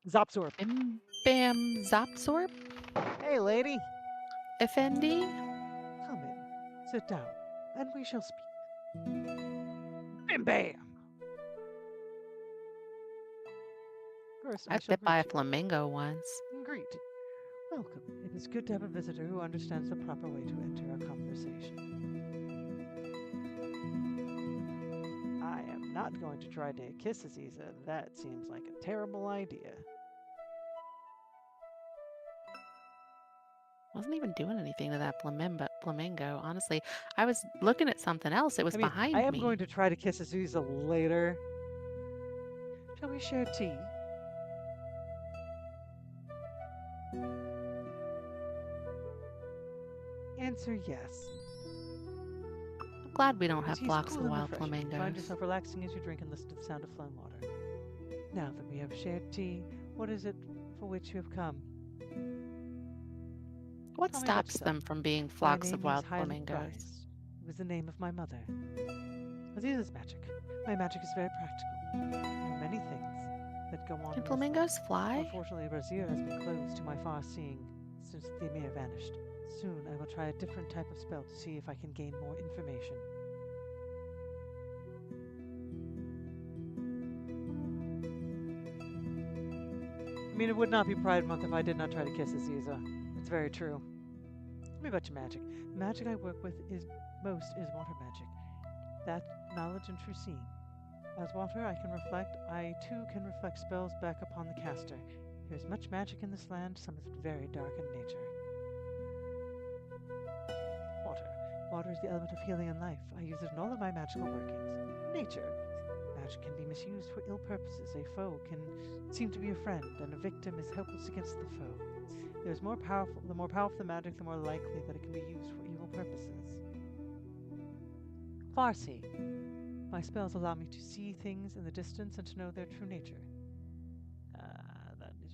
Zop zorp. Bim bam zopsorp? Hey, lady. Effendi? Come in. Sit down. And we shall speak. Bim bam. First, I I've shall bit by greet a you. flamingo once. Greet. Welcome. It is good to have a visitor who understands the proper way to enter a conversation. I am not going to try to kiss Aziza. That seems like a terrible idea. Wasn't even doing anything to that flamingo, honestly. I was looking at something else. It was I mean, I behind am going me. to try to kiss Aziza later. Shall we share tea? Answer yes. I'm glad we don't The have tea is flocks cool of and wild refreshing. Find flamingos. yourself relaxing as you drink and listen to the sound of flowing water. Now that we have shared tea, what is it for which you have come? What Tell me about stops yourself. them from being My flocks of name is wild highly flamingos? prized. It was the name of my mother. Aziza's magic. My magic is very practical. There are many things that go on Can in this land. flamingos fly? Unfortunately, Brazil has been closed to my far seeing since the Emir vanished. Soon I will try a different type of spell to see if I can gain more information. I mean, it would not be Pride Month if I did not try to kiss Aziza. It's very true. Tell me about your magic. The magic I work with is water magic. That knowledge and true seeing. As water I can reflect, I too can reflect spells back upon the caster. There is much magic in this land, some of it very dark in nature. Water. Water is the element of healing and life. I use it in all of my magical workings. Nature. Magic can be misused for ill purposes. A foe can seem to be a friend, and a victim is helpless against the foe. The more powerful the magic, the more likely that it can be used for evil purposes. Farsi. My spells allow me to see things in the distance and to know their true nature. That is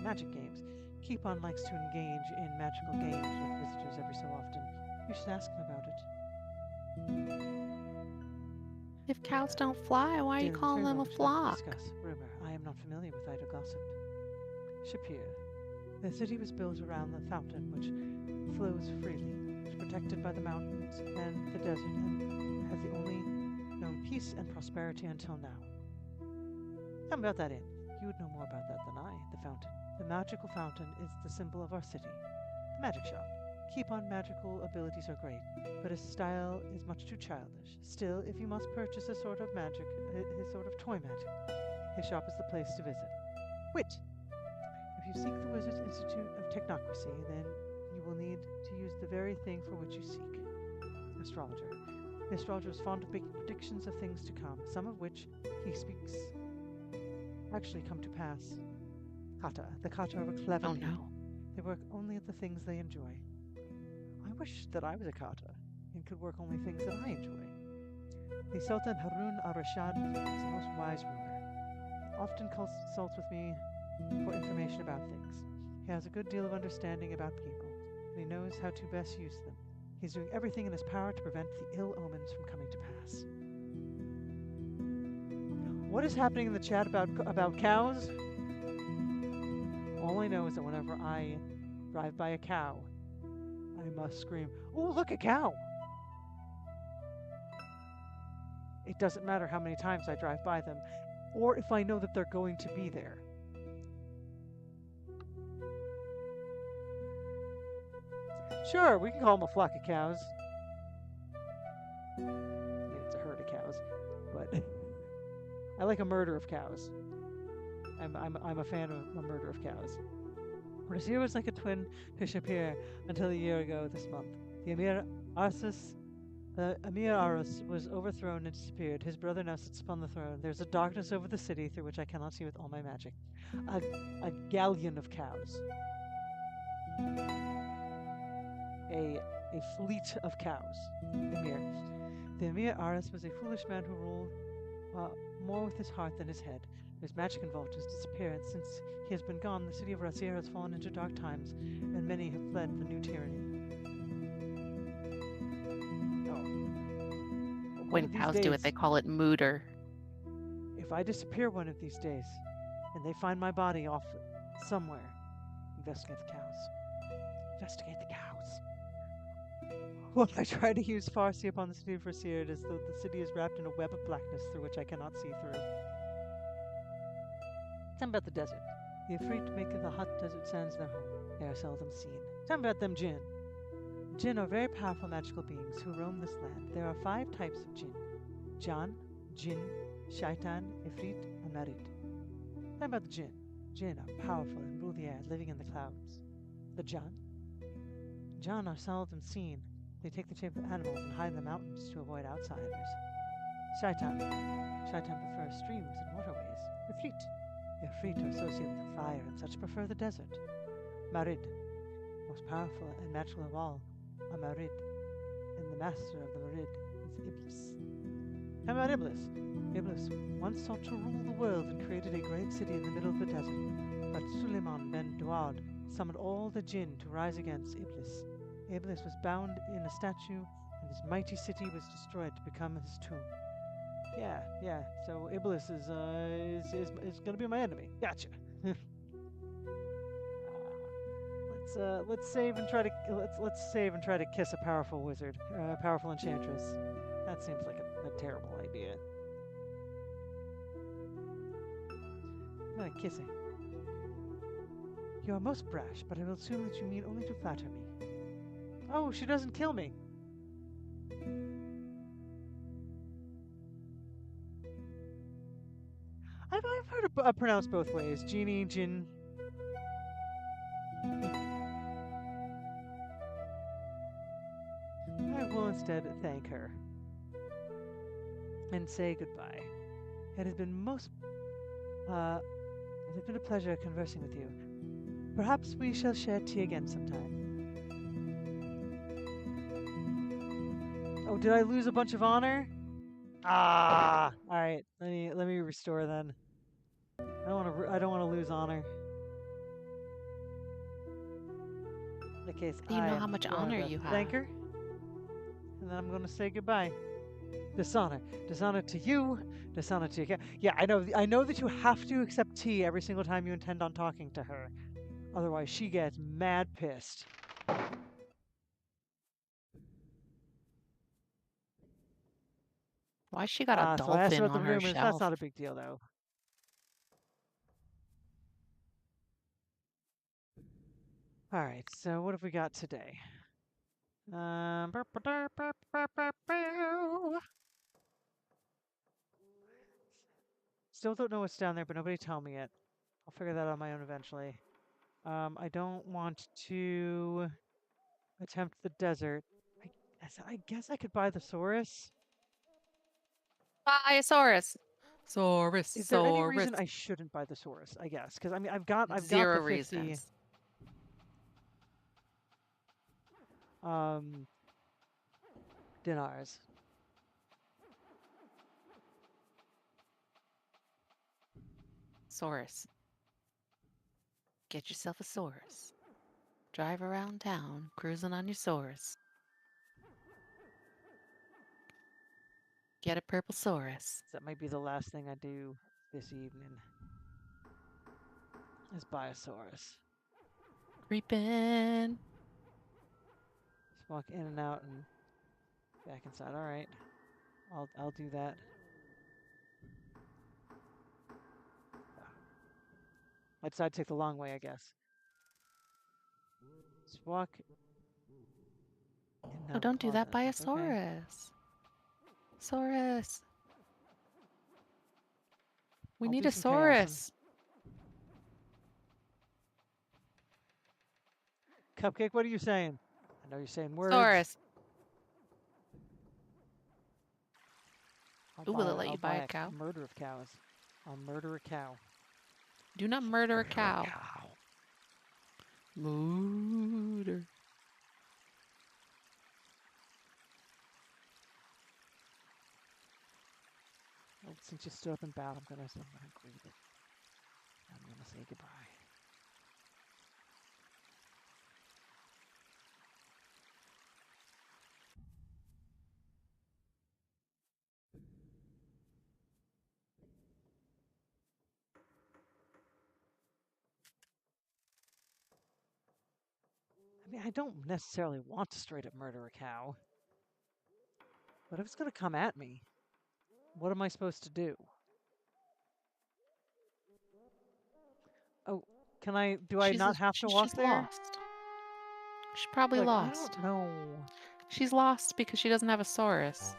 magic games. Keepon likes to engage in magical games with visitors every so often. You should ask him about it. If cows don't fly, why are you Dealing with calling them a rainbow, would you like to flock? discuss? Rumor. I am not familiar with idle gossip. Shapir. The city was built around the fountain, which flows freely. It's protected by the mountains and the desert, and has the only known peace and prosperity until now. Tell me about that inn. You would know more about that than I. The fountain. The magical fountain is the symbol of our city. The magic shop. keep on magical abilities are great, but his style is much too childish. Still, if you must purchase a sort of magic, his sort of toy magic, his shop is the place to visit. Wit! If you seek the Wizard's Institute of Technocracy, then you will need to use the very thing for which you seek. Astrologer. The astrologer is fond of making predictions of things to come, some of which he speaks actually come to pass. Kata. The Kata are a clever Oh people. no. They work only at the things they enjoy. I wish that I was a Kata and could work only things that I enjoy. The Sultan Harun al-Rashid is the most wise ruler. He often consults with me for information about things. He has a good deal of understanding about people, and he knows how to best use them. He's doing everything in his power to prevent the ill omens from coming to pass. What is happening in the chat about cows? All I know is that whenever I drive by a cow, I must scream, "Oh, look, a cow!" It doesn't matter how many times I drive by them, or if I know that they're going to be there. Sure, we can call them a flock of cows. I mean, it's a herd of cows, but I like a murder of cows. I'm a fan of a murder of cows. Brasil was like a twin to Shapir until a year ago this month. The Emir Arus was overthrown and disappeared. His brother now sits upon the throne. There's a darkness over the city through which I cannot see with all my magic. A galleon of cows. A fleet of cows. Emir. The Emir Arus was a foolish man who ruled more with his heart than his head. There's magic involved in his disappearance. Since he has been gone, the city of Razir has fallen into dark times, and many have fled the new tyranny. Oh. When cows do it, they call it mooter. If I disappear one of these days, and they find my body off somewhere, investigate the cows. Investigate the cows. Well, I try to use Farsi upon the city of Razir as though the city is wrapped in a web of blackness through which I cannot see through. Tell me about the desert. The Ifrit make the hot desert sands their home. They are seldom seen. Tell me about them jinn. Jinn are very powerful magical beings who roam this land. There are 5 types of jinn. Jan, Jinn, Shaitan, Ifrit, and Marid. Tell me about the jinn. Jinn are powerful and rule the air, living in the clouds. The Jan? Jan are seldom seen. They take the shape of animals and hide in the mountains to avoid outsiders. Shaitan. Shaitan prefers streams and waterways. Ifrit. The Ifrit are associated with fire and such prefer the desert. Marid. Most powerful and magical of all are Marid, and the master of the Marid is Iblis. How about Iblis? Iblis once sought to rule the world and created a great city in the middle of the desert. But Suleiman ben Duad summoned all the jinn to rise against Iblis. Iblis was bound in a statue, and his mighty city was destroyed to become his tomb. Yeah. So Iblis is gonna be my enemy. Gotcha. Let's save and try to kiss a powerful wizard, powerful enchantress. That seems like a terrible idea. Kissing. You are most brash, but I will assume that you mean only to flatter me. Oh, she doesn't kill me. I've heard it pronounced both ways. Genie, Jin. I will instead thank her and say goodbye. It has been a pleasure conversing with you. Perhaps we shall share tea again sometime. Oh, did I lose a bunch of honor? Ah, all right. Let me restore then. I don't want to lose honor. In that case, You know how much honor you have. Thank her, and then I'm going to say goodbye. Dishonor to you, dishonor to you. Yeah, I know that you have to accept tea every single time you intend on talking to her. Otherwise, she gets mad pissed. Why she got a So I asked dolphin about the on her rumors. shelf? That's not a big deal, though. All right, so what have we got today? Burp, burp, burp, burp, burp. Still don't know what's down there, but nobody tell me it. I'll figure that out on my own eventually. I don't want to attempt the desert. I guess I could buy the Saurus. Biosaurus. Saurus, Is there any Saurus. reason I shouldn't buy the Saurus? I guess because I mean I've got Zero the 50 reasons. um dinars. Saurus. Get yourself a Saurus. Drive around town, cruising on your Saurus. Get a purple Saurus. That might be the last thing I do this evening. Is buy a Saurus. Creeping. Just walk in and out and back inside. All right, I'll do that. I decided to take the long way, I guess. Just walk in and Oh, out of the don't do closet that. and Buy a stuff. Okay. Saurus. Saurus. We I'll need do a some chaosing. Saurus. Cupcake, what are you saying? I know you're saying words. Saurus. I'll Ooh, will it buy let I'll you buy buy a a cow? murder of cows. I'll murder a cow. Do not murder a Murder a cow. cow. Murder. Well, since you stood up and bowed, I'm gonna greet it. I'm gonna say goodbye. I mean, I don't necessarily want to straight up murder a cow, but if it's gonna come at me, what am I supposed to do? Oh, do I not have to She's walk just there? lost. She's probably Look, I lost. don't know. She's lost because she doesn't have a Saurus.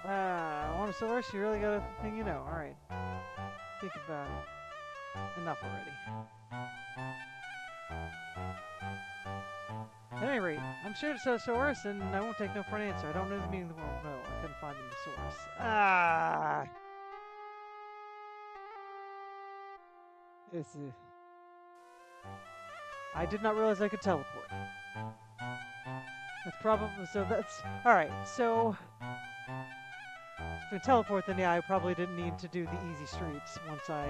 I want a source? You really got a thing you know. Alright. Think about it. Enough already. At any rate, I'm sure it's a source, and I won't take no for an answer. I don't know the meaning of the word no. I couldn't find the source. Ah! It's, I did not realize I could teleport. That's probably so. That's all right. So if I teleport, then yeah, I probably didn't need to do the easy streets once I.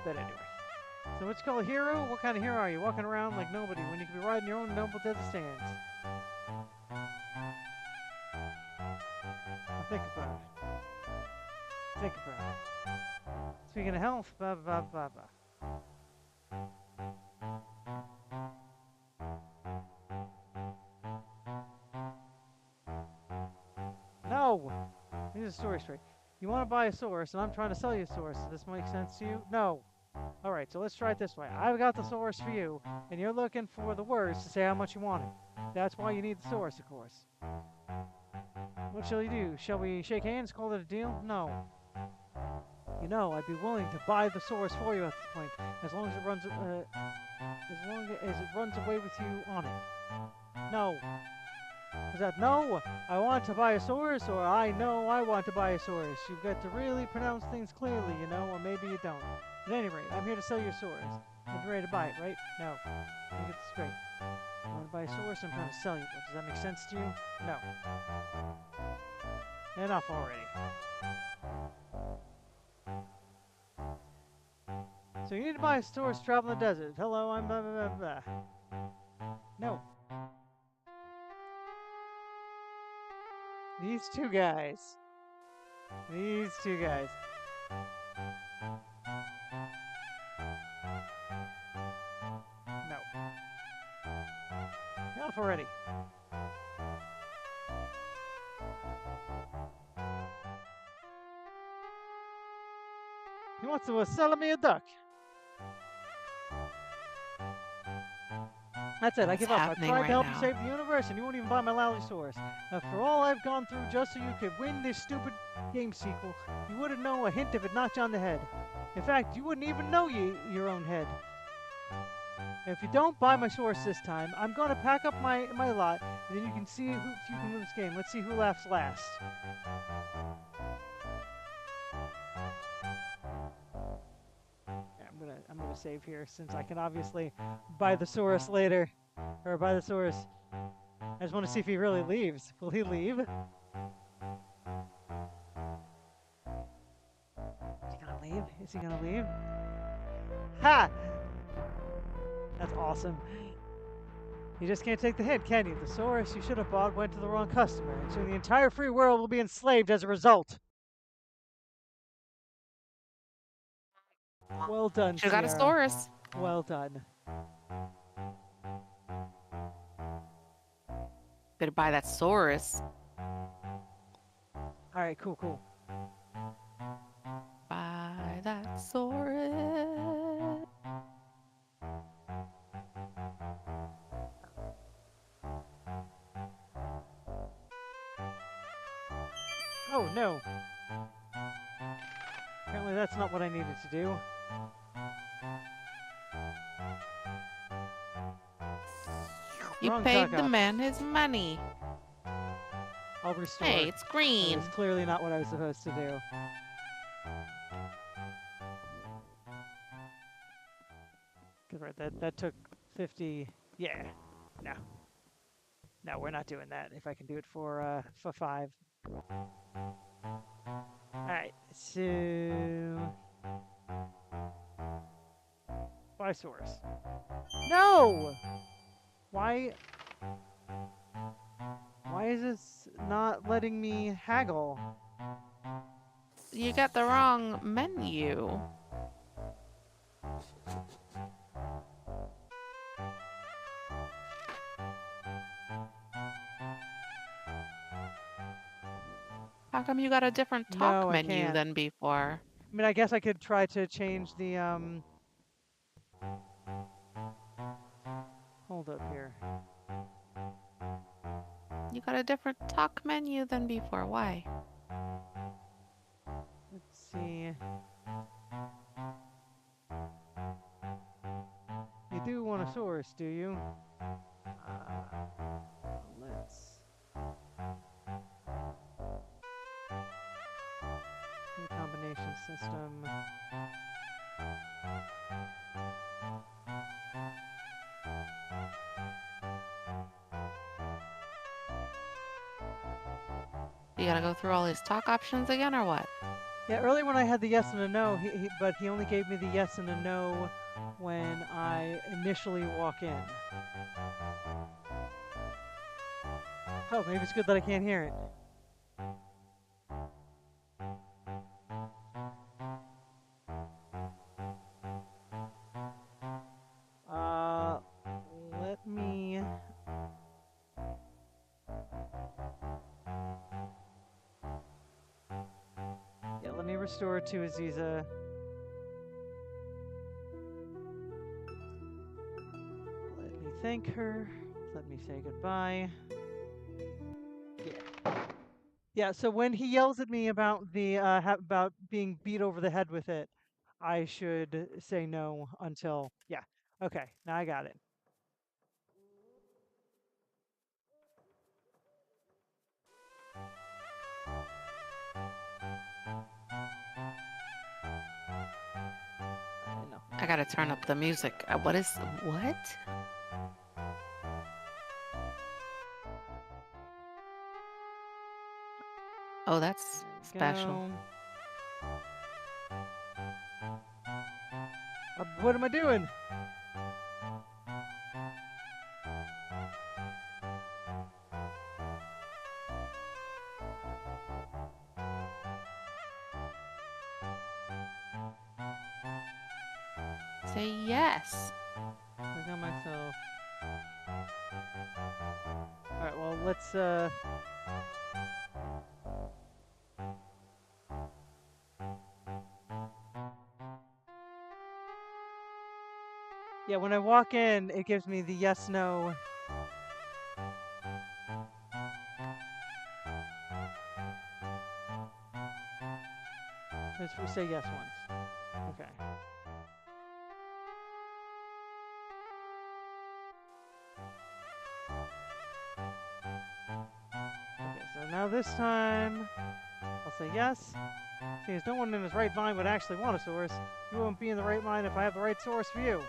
But anyway. So what you call a hero? What kind of hero are you? Walking around like nobody when you could be riding your own noble desert sands. Now think about it. Think about it. Speaking of health, blah blah blah blah. No! Here's a story straight. You want to buy a source, and I'm trying to sell you a source. Does this make sense to you? No. Alright, so let's try it this way. I've got the source for you, and you're looking for the words to say how much you want it. That's why you need the source, of course. What shall we do? Shall we shake hands, call it a deal? No. You know, I'd be willing to buy the source for you at this point, as long as it runs away with you on it. No. Is that no? I want to buy a source, or I know I want to buy a source. You've got to really pronounce things clearly, you know, or maybe you don't. At any rate, I'm here to sell your source. You're ready to buy it, right? No. Let me get this straight. You want to buy a source? I'm trying to sell you. Does that make sense to you? No. Enough already. So you need to buy a source to travel in the desert. Hello, I'm blah blah blah blah. No. These two guys. These two guys. No. Enough already. He wants to sell me a duck. That's it. I What's give up. I've happening tried to right help you now? save the universe, and you won't even buy my Lollysaurus. After all I've gone through just so you could win this stupid game sequel, you wouldn't know a hint if it knocked you on the head. In fact, you wouldn't even know your own head. If you don't buy my source this time, I'm going to pack up my lot, and then you can see if you can win this game. Let's see who laughs last. Yeah, I'm gonna save here since I can obviously buy the source later, or buy the source. I just want to see if he really leaves. Will he leave? Is he gonna leave? Is he gonna leave? Ha! That's awesome. You just can't take the hint, can you? The source you should have bought went to the wrong customer, and soon the entire free world will be enslaved as a result. Well done, Should've got a Sierra. Saurus. Well done. Better buy that Saurus. All right, cool. Buy that Saurus. Oh, no. Apparently that's not what I needed to do. You Wrong paid tuck the up. man his money. I'll restore. Hey, it's That green. was clearly not what I was supposed to do. Cause right, that took 50. Yeah. No. No, we're not doing that. If I can do it for 5. All right. So buy source. No. Why? Why is this not letting me haggle? You got the wrong menu. How come you got a different talk No, I menu can't. than before? I mean, I guess I could try to change the Hold up here. You got a different talk menu than before. Why? Let's see. You do want a source, do you? Let's new combination system. You gotta go through all his talk options again or what? Yeah, earlier when I had the yes and a no, but he only gave me the yes and a no when I initially walk in. Oh, maybe it's good that I can't hear it. Uh, let me. Yeah, let me restore to Aziza. Let me thank her. Let me say goodbye. Yeah. Yeah, so when he yells at me about the about being beat over the head with it, I should say no until yeah. Okay, now I got it. No. I gotta turn up the music. What? Oh, that's special. Go. What am I doing? Say yes. Click on myself. All right, well, let's Yeah, when I walk in, it gives me the yes, no. Let's say yes once. Okay. Okay, so now this time, I'll say yes. Since no one in his right mind would actually want a source, you won't be in the right mind if I have the right source for you.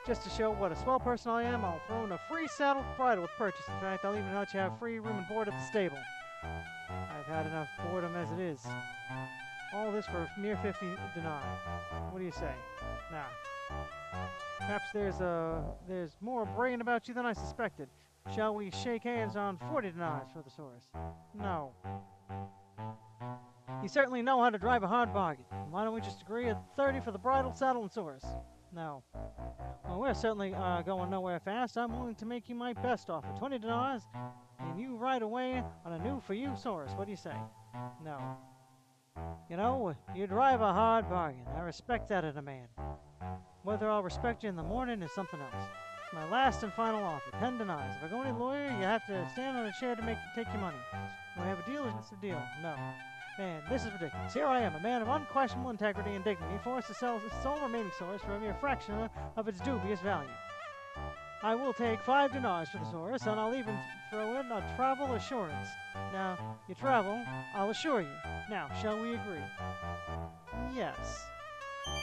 Just to show what a swell person I am, I'll throw in a free saddle bridle with purchase. In fact, I'll even let you have free room and board at the stable. I've had enough boredom as it is. All this for a mere 50 denarii. What do you say? Nah. Perhaps there's more brain about you than I suspected. Shall we shake hands on 40 denarii for the source? No. You certainly know how to drive a hard bargain. Why don't we just agree at 30 for the bridle, saddle, and source? No. Well, we're certainly going nowhere fast. I'm willing to make you my best offer, 20 dinars, and you ride away on a new for you source. What do you say? No. You know, you drive a hard bargain. I respect that in a man. Whether I'll respect you in the morning is something else. It's my last and final offer, 10 dinars. If I go any lawyer, you have to stand on a chair to take your money. Do I have a deal or is this a deal? No. Man, this is ridiculous. Here I am, a man of unquestionable integrity and dignity, forced to sell its sole remaining source for a mere fraction of its dubious value. I will take 5 dinars for the source, and I'll even throw in a travel assurance. Now, you travel, I'll assure you. Now, shall we agree? Yes.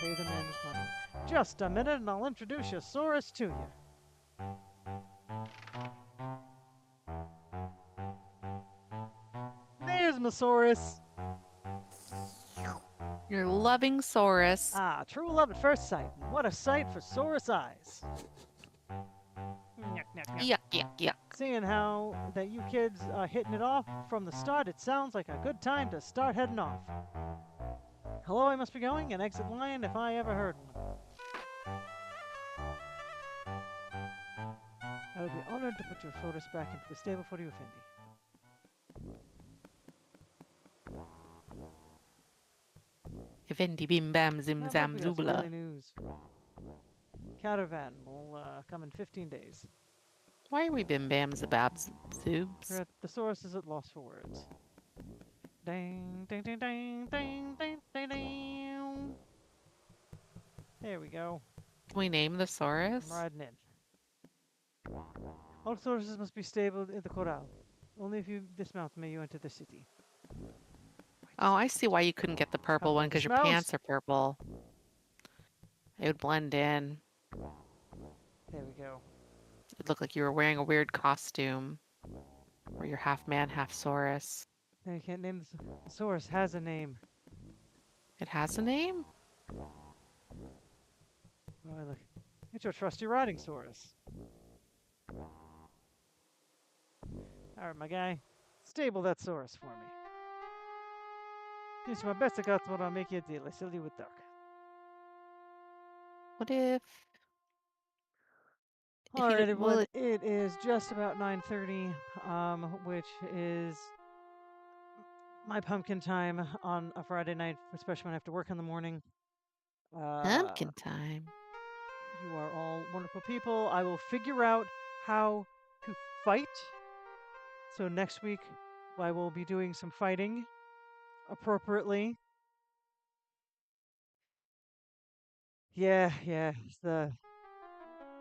Pay the man his money. Just a minute, and I'll introduce your source to you. There's my source. Your loving Saurus. Ah, true love at first sight. And what a sight for Saurus eyes. Yuck, yuck, yuck. Yuck, yuck, yuck. Seeing how that you kids are hitting it off from the start, it sounds like a good time to start heading off. Hello, I must be going, and exit lion if I ever heard one. I would be honored to put your Saurus back into the stable for you, Effendi. Effendi bim bam zim Sounds like zam we got some zoobla. early news. Caravan will come in 15 days. Why are we bim bam zababs zoobs? The source is at loss for words. Ding, ding, ding, ding, ding, ding, ding, ding. There we go. Can we name the I'm Saurus? riding in. All sources must be stabled in the corral. Only if you dismount may you enter the city. Oh, I see why you couldn't get the purple one, because your pants are purple. It would blend in. There we go. It'd look like you were wearing a weird costume. Or you're half man, half Saurus. No, you can't name the source. Has a name. It has a name? Oh, look. It's your trusty riding source. Alright, my guy. Stable that source for me. Use my best I got what I'll make you a deal. I sell you with duck. What if All you right, didn't? Will everyone. it? It is just about 9:30, which is my pumpkin time on a Friday night, especially when I have to work in the morning. Pumpkin time. You are all wonderful people. I will figure out how to fight. So next week, I will be doing some fighting appropriately. Yeah, yeah.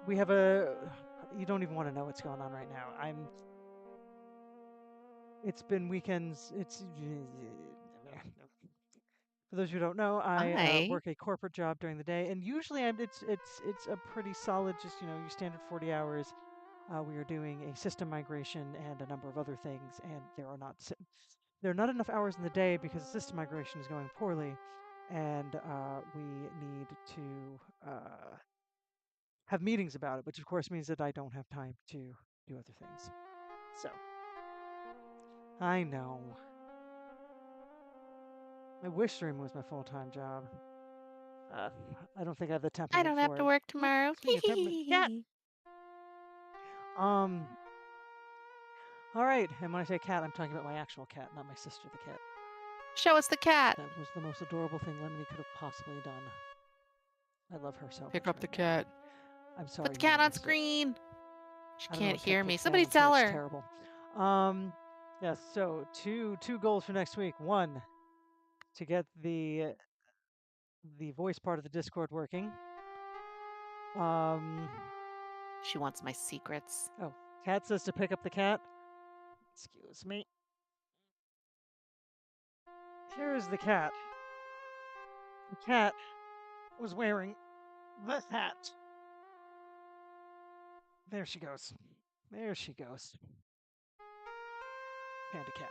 We have a. You don't even want to know what's going on right now. It's been weekends. For those who don't know, I I work a corporate job during the day, and usually it's a pretty solid, just your standard 40 hours. We are doing a system migration and a number of other things, and there are not enough hours in the day because the system migration is going poorly, and we need to have meetings about it, which of course means that I don't have time to do other things. So I know. I wish streaming was my full-time job. Uh, I don't think I have the temperament don't have for to it. work Oop, tomorrow. speaking of temperament, cat. Um. All right, and when I say cat, I'm talking about my actual cat, not my sister, the cat. Show us the cat. That was the most adorable thing Lemony could have possibly done. I love her so Pick much up right the now. cat. I'm Put sorry the you cat on missed it. screen. She I don't know can't what hear me. cupcake Somebody stands for. tell It's her. terrible. Um, yes. So two goals for next week. One, to get the voice part of the Discord working. Um, She wants my secrets. oh, Cat says to pick up the cat. Excuse me. Here is the cat. The cat was wearing the hat. There she goes. There she goes. Panda cat.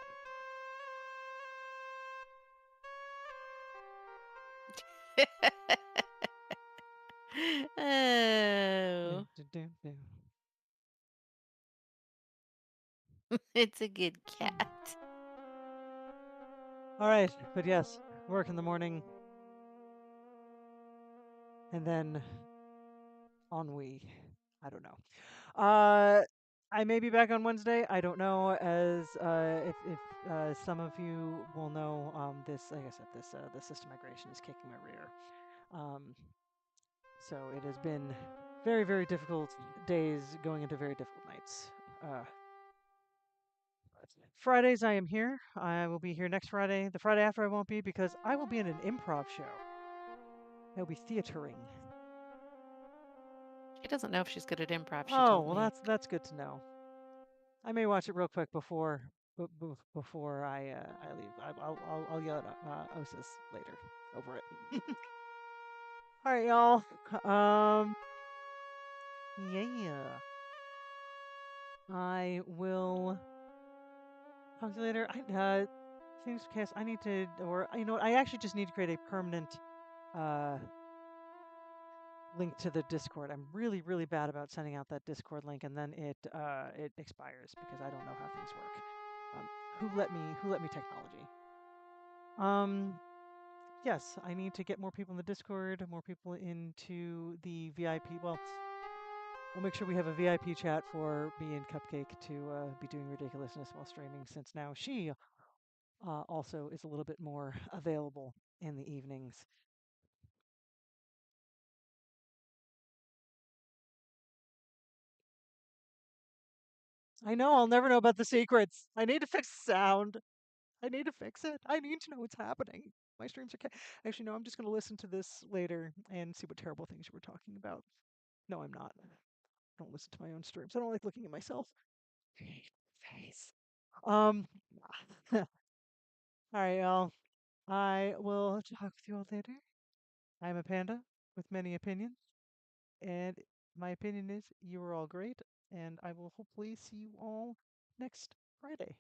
Oh, Dun, dun, dun, dun. it's a good cat. All right, but yes, work in the morning, and then ennui. I don't know. Uh, I may be back on Wednesday. I don't know. As if some of you will know, this like I said, this the system migration is kicking my rear. Um, so it has been very difficult days going into very difficult nights. Uh, Fridays I am here. I will be here next Friday. The Friday after I won't be because I will be in an improv show. I will be theatering. She doesn't know if she's good at improv, she Oh, told well, me. that's good to know. I may watch it real quick before I leave. I'll yell at Osis later over it. All right, y'all. Yeah. I will talk to you later. Things cast. I need to, or you know what? I actually just need to create a permanent uh link to the Discord. I'm really bad about sending out that Discord link and then it expires because I don't know how things work. Who let me technology? Um yes, I need to get more people in the Discord, more people into the VIP. Well, we'll make sure we have a VIP chat for me and Cupcake to be doing ridiculousness while streaming since now she also is a little bit more available in the evenings. I know I'll never know about the secrets. I need to fix sound. I need to fix it. I need to know what's happening. My streams are actually no. I'm just going to listen to this later and see what terrible things you were talking about. No, I'm not. I don't listen to my own streams. I don't like looking at myself. Face. Um. All right, y'all. I will talk with you all later. I'm a panda with many opinions, and my opinion is you are all great, and I will hopefully see you all next Friday.